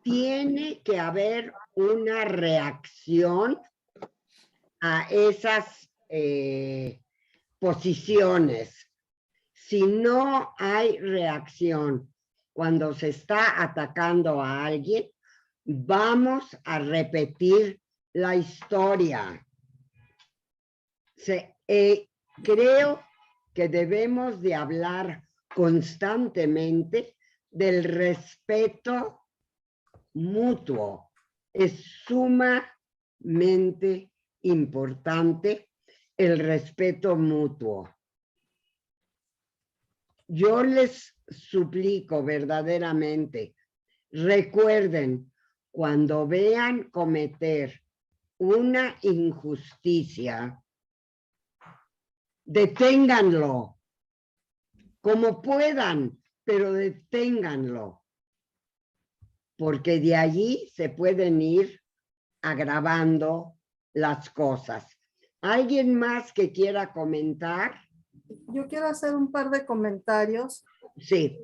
tiene que haber una reacción a esas posiciones. Si no hay reacción cuando se está atacando a alguien, vamos a repetir la historia. Creo que debemos de hablar constantemente del respeto mutuo. Es sumamente importante el respeto mutuo. Yo les suplico verdaderamente, recuerden, cuando vean cometer una injusticia, deténganlo, como puedan, pero deténganlo, porque de allí se pueden ir agravando las cosas. ¿Alguien más que quiera comentar? Yo quiero hacer un par de comentarios. Sí.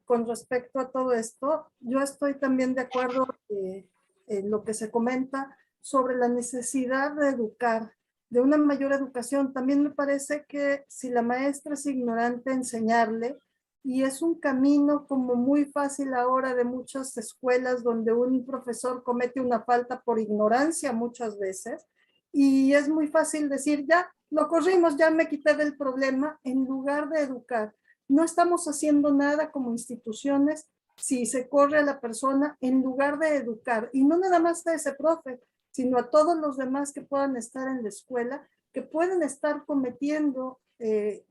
Con respecto a todo esto. Yo estoy también de acuerdo en lo que se comenta sobre la necesidad de educar, de una mayor educación. También me parece que si la maestra es ignorante, enseñarle, y es un camino como muy fácil ahora de muchas escuelas donde un profesor comete una falta por ignorancia muchas veces, y es muy fácil decir, ya, lo corrimos, ya me quité del problema, en lugar de educar. No estamos haciendo nada como instituciones si se corre a la persona en lugar de educar. Y no nada más de ese profe, sino a todos los demás que puedan estar en la escuela, que pueden estar cometiendo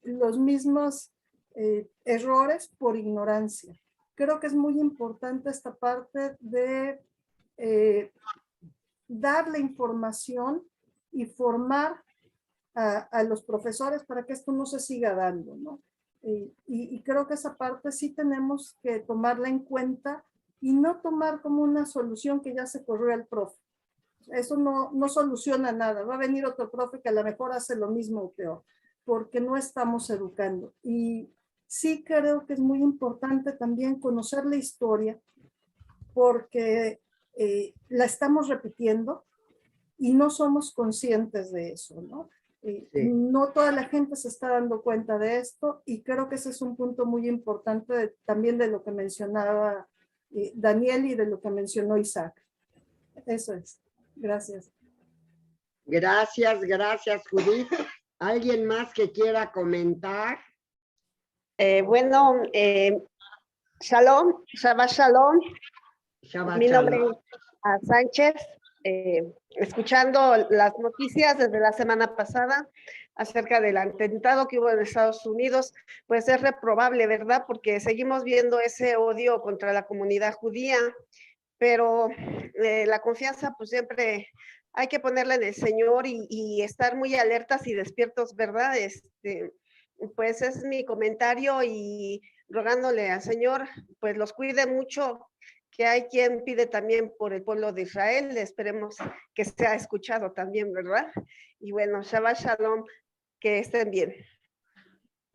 los mismos errores por ignorancia. Creo que es muy importante esta parte de darle información y formar a los profesores para que esto no se siga dando, ¿no? Y creo que esa parte sí tenemos que tomarla en cuenta y no tomar como una solución que ya se corrió al profe. Eso no soluciona nada. Va a venir otro profe que a lo mejor hace lo mismo o peor, porque no estamos educando. Y sí creo que es muy importante también conocer la historia, porque la estamos repitiendo y no somos conscientes de eso, ¿no? Sí. No toda la gente se está dando cuenta de esto y creo que ese es un punto muy importante también de lo que mencionaba Daniel y de lo que mencionó Isaac. Eso es. Gracias. Gracias, Judith. ¿Alguien más que quiera comentar? Bueno, Shalom, Shabbat Shalom. Shabbat Mi nombre shalom. es Ana Sánchez. Escuchando las noticias desde la semana pasada acerca del atentado que hubo en Estados Unidos, pues es reprobable, ¿verdad? Porque seguimos viendo ese odio contra la comunidad judía, pero la confianza pues siempre hay que ponerla en el Señor y estar muy alertas y despiertos, ¿verdad? Pues es mi comentario y rogándole al Señor, pues los cuide mucho, que hay quien pide también por el pueblo de Israel, esperemos que sea escuchado también, ¿verdad? Y bueno, Shabbat Shalom, que estén bien.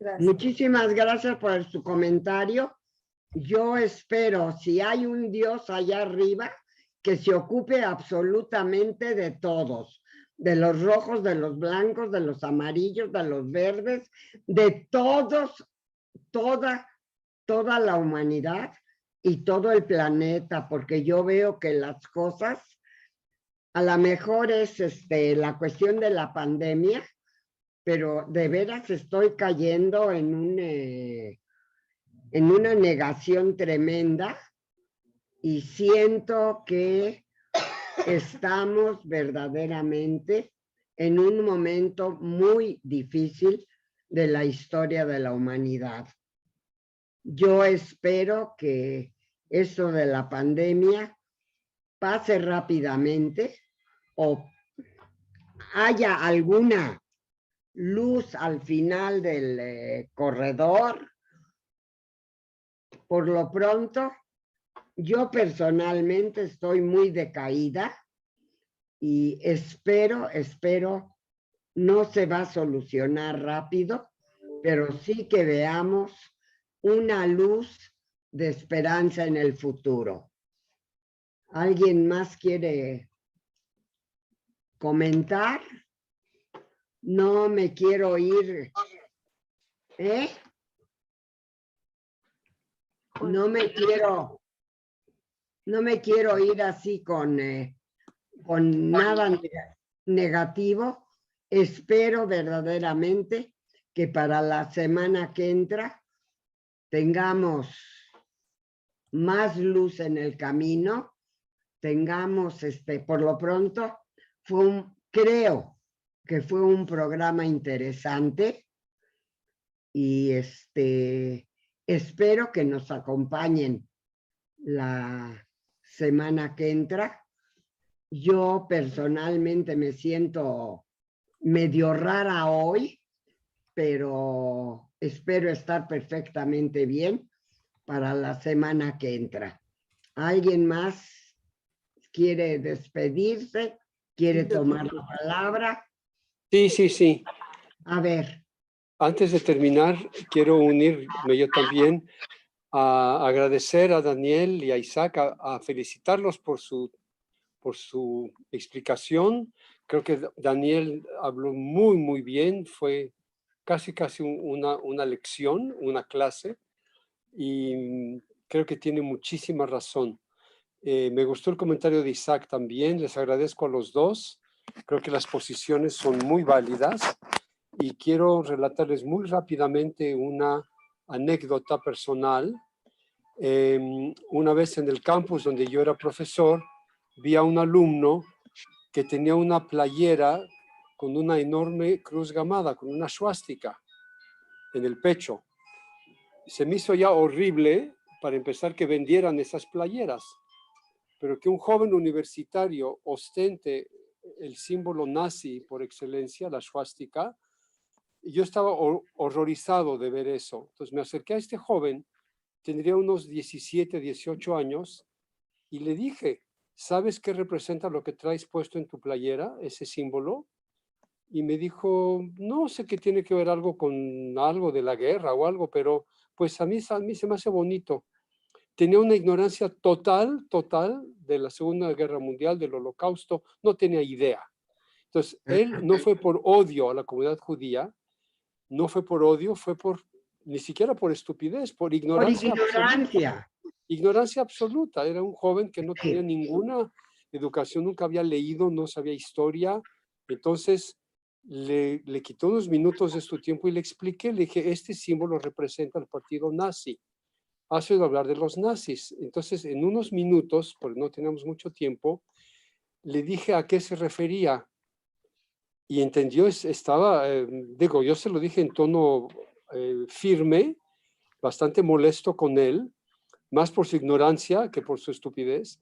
Gracias. Muchísimas gracias por su comentario. Yo espero, si hay un Dios allá arriba, que se ocupe absolutamente de todos, de los rojos, de los blancos, de los amarillos, de los verdes, de todos, toda la humanidad y todo el planeta, porque yo veo que las cosas, a lo mejor es la cuestión de la pandemia, pero de veras estoy cayendo en una negación tremenda y siento que estamos verdaderamente en un momento muy difícil de la historia de la humanidad. Yo espero que eso de la pandemia pase rápidamente o haya alguna luz al final del corredor. Por lo pronto, yo personalmente estoy muy decaída y espero, no se va a solucionar rápido, pero sí que veamos una luz de esperanza en el futuro. ¿Alguien más quiere comentar? No me quiero ir. No me quiero ir así con nada negativo. Espero verdaderamente que para la semana que entra tengamos más luz en el camino, tengamos por lo pronto, creo que fue un programa interesante y espero que nos acompañen la semana que entra. Yo personalmente me siento medio rara hoy, pero espero estar perfectamente bien para la semana que entra. ¿Alguien más quiere despedirse? ¿Quiere tomar la palabra? Sí. A ver. Antes de terminar, quiero unirme yo también a agradecer a Daniel y a Isaac, a felicitarlos por su explicación. Creo que Daniel habló muy bien, fue casi una lección, una clase, y creo que tiene muchísima razón. Me gustó el comentario de Isaac también, les agradezco a los dos, creo que las posiciones son muy válidas y quiero relatarles muy rápidamente una anécdota personal. Una vez en el campus donde yo era profesor, vi a un alumno que tenía una playera con una enorme cruz gamada, con una swástica en el pecho. Se me hizo ya horrible, para empezar, que vendieran esas playeras, pero que un joven universitario ostente el símbolo nazi por excelencia, la swástica, y yo estaba horrorizado de ver eso. Entonces me acerqué a este joven, tendría unos 17, 18 años, y le dije, ¿sabes qué representa lo que traes puesto en tu playera, ese símbolo? Y me dijo, no sé qué tiene que ver algo con algo de la guerra o algo, pero pues a mí se me hace bonito. Tenía una ignorancia total de la Segunda Guerra Mundial, del Holocausto, no tenía idea. Entonces, él no fue por odio a la comunidad judía, no fue por odio, fue ni siquiera por estupidez, por ignorancia. Por ignorancia. Ignorancia absoluta. Era un joven que no tenía ninguna educación, nunca había leído, no sabía historia. Entonces, le quitó unos minutos de su tiempo y le expliqué, le dije, este símbolo representa al partido nazi. Has oído hablar de los nazis. Entonces, en unos minutos, porque no teníamos mucho tiempo, le dije a qué se refería. Y entendió, yo se lo dije en tono firme, bastante molesto con él, más por su ignorancia que por su estupidez.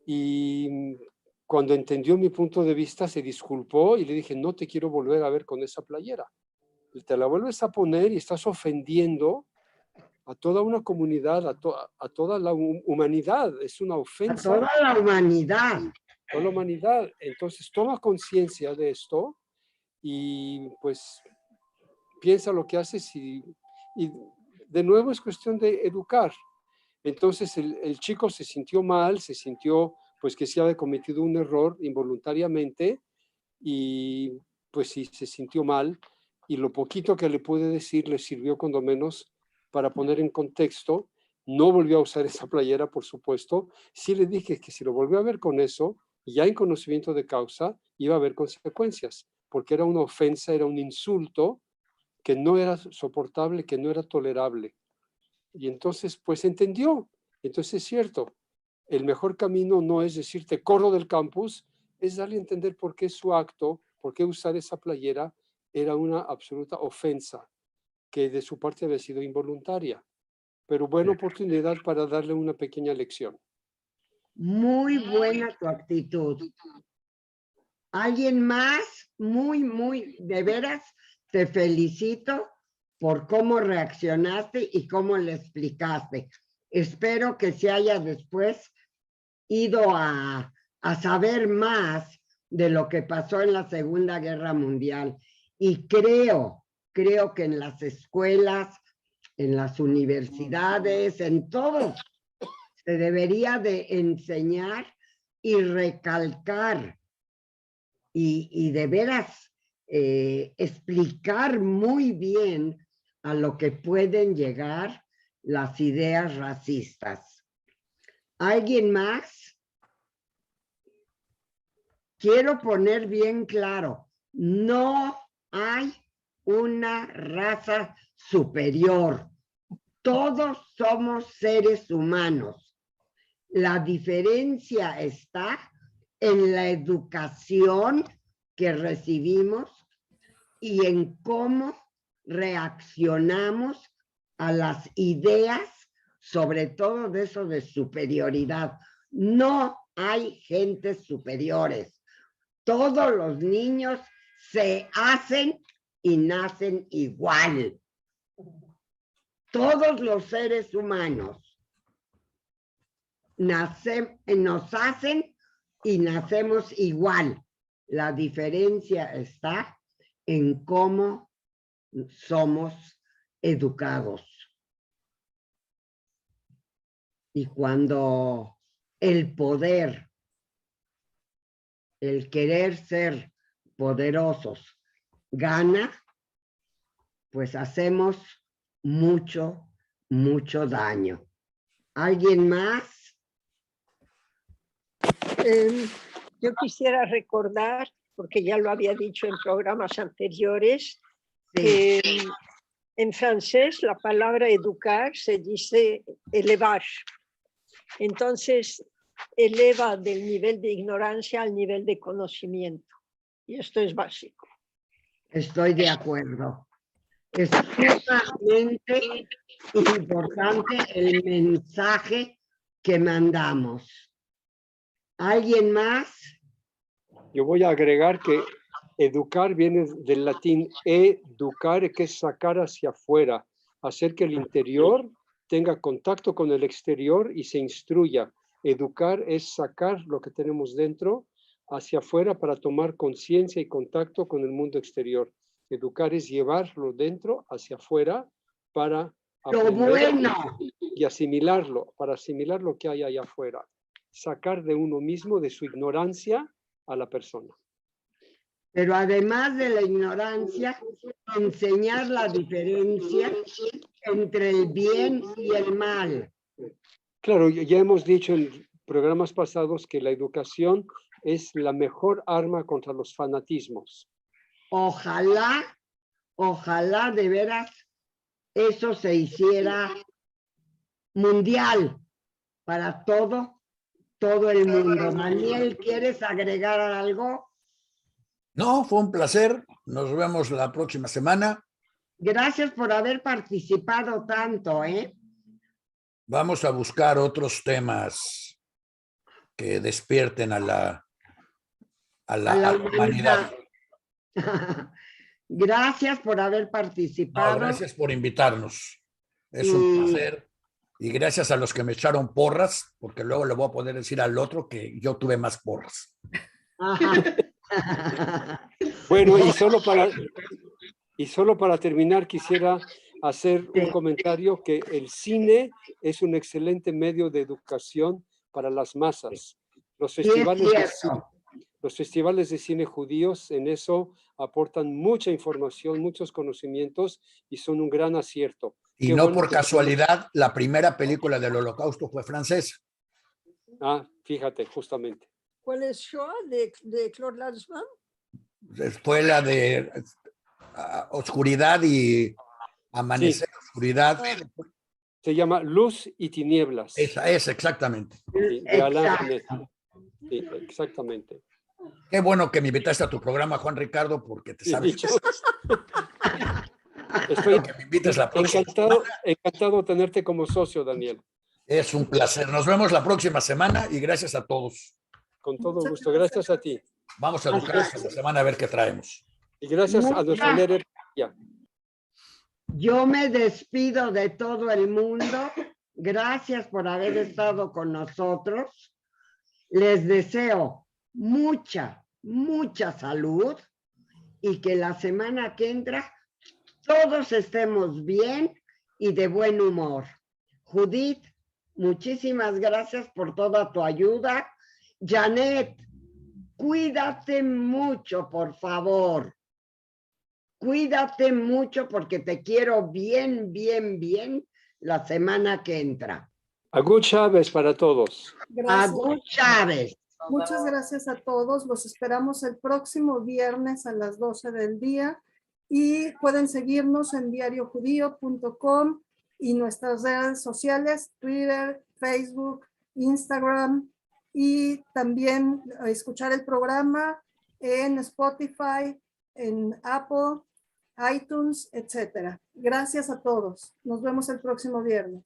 Y cuando entendió mi punto de vista, se disculpó y le dije, no te quiero volver a ver con esa playera. Te la vuelves a poner y estás ofendiendo a toda una comunidad, a toda la humanidad. Es una ofensa. A toda la humanidad. Toda la humanidad. Entonces, toma conciencia de esto y pues piensa lo que haces y de nuevo es cuestión de educar. Entonces el chico se sintió mal, se sintió pues que se había cometido un error involuntariamente y pues sí, se sintió mal y lo poquito que le pude decir le sirvió cuando menos para poner en contexto. No volvió a usar esa playera, por supuesto. Sí le dije que si lo volvió a ver con eso, ya en conocimiento de causa, iba a haber consecuencias, porque era una ofensa, era un insulto que no era soportable, que no era tolerable. Y entonces, pues entendió. Entonces es cierto, el mejor camino no es decirte corro del campus, es darle a entender por qué su acto, por qué usar esa playera era una absoluta ofensa, que de su parte había sido involuntaria. Pero buena oportunidad para darle una pequeña lección. Muy buena tu actitud. ¿Alguien más? Muy, de veras, te felicito por cómo reaccionaste y cómo le explicaste. Espero que se haya después ido a saber más de lo que pasó en la Segunda Guerra Mundial. Y creo que en las escuelas, en las universidades, en todo, se debería de enseñar y recalcar y de veras explicar muy bien a lo que pueden llegar las ideas racistas. ¿Alguien más? Quiero poner bien claro, no hay una raza superior. Todos somos seres humanos. La diferencia está en la educación que recibimos y en cómo reaccionamos a las ideas, sobre todo de eso de superioridad. No hay gentes superiores. Todos los niños se hacen y nacen igual. Todos los seres humanos nos hacen y nacemos igual. La diferencia está en cómo somos educados. Y cuando el poder, el querer ser poderosos, gana, pues hacemos mucho daño. ¿Alguien más? Yo quisiera recordar, porque ya lo había dicho en programas anteriores, Sí. que en francés la palabra educar se dice elevar. Entonces, eleva del nivel de ignorancia al nivel de conocimiento. Y esto es básico. Estoy de acuerdo. Es sumamente importante el mensaje que mandamos. ¿Alguien más? Yo voy a agregar que educar viene del latín educare, que es sacar hacia afuera, hacer que el interior tenga contacto con el exterior y se instruya. Educar es sacar lo que tenemos dentro hacia afuera para tomar conciencia y contacto con el mundo exterior. Educar es llevarlo dentro hacia afuera para aprender y asimilarlo, para asimilar lo que hay allá afuera. Sacar de uno mismo, de su ignorancia, a la persona. Pero además de la ignorancia, enseñar la diferencia entre el bien y el mal. Claro, ya hemos dicho en programas pasados que la educación es la mejor arma contra los fanatismos. Ojalá de veras eso se hiciera mundial para todo el mundo. Daniel, ¿quieres agregar algo? No, fue un placer. Nos vemos la próxima semana. Gracias por haber participado tanto, ¿eh? Vamos a buscar otros temas que despierten a la humanidad. Gracias por haber participado. No, gracias por invitarnos. Es un placer. Y gracias a los que me echaron porras, porque luego le voy a poder decir al otro que yo tuve más porras. Bueno, y solo para terminar, quisiera hacer un comentario que el cine es un excelente medio de educación para las masas. Los festivales de cine judíos en eso aportan mucha información, muchos conocimientos y son un gran acierto. Y qué no bueno por casualidad, la primera película del Holocausto fue francesa. Ah, fíjate, justamente. ¿Cuál es Shoah de Claude Lanzmann? Fue la de Oscuridad y Amanecer, sí. Oscuridad. Se llama Luz y Tinieblas. Esa es, exactamente. Sí, de Alain. Sí, exactamente. Qué bueno que me invitaste a tu programa, Juan Ricardo, porque te sabes. Estoy que me invites la próxima encantado de tenerte como socio, Daniel. Es un placer. Nos vemos la próxima semana y gracias a todos. Con todo gusto. Gracias a ti. Vamos a educar esta semana a ver qué traemos. Y gracias a nuestra líder. Yo me despido de todo el mundo. Gracias por haber estado con nosotros. Les deseo mucha salud y que la semana que entra todos estemos bien y de buen humor. Judith, muchísimas gracias por toda tu ayuda. Janet, cuídate mucho, por favor. Cuídate mucho porque te quiero bien la semana que entra. Agut Chávez para todos. Agut Chávez. Muchas gracias a todos. Los esperamos el próximo viernes a las 12 del día y pueden seguirnos en diariojudío.com y nuestras redes sociales, Twitter, Facebook, Instagram, y también escuchar el programa en Spotify, en Apple, iTunes, etcétera. Gracias a todos. Nos vemos el próximo viernes.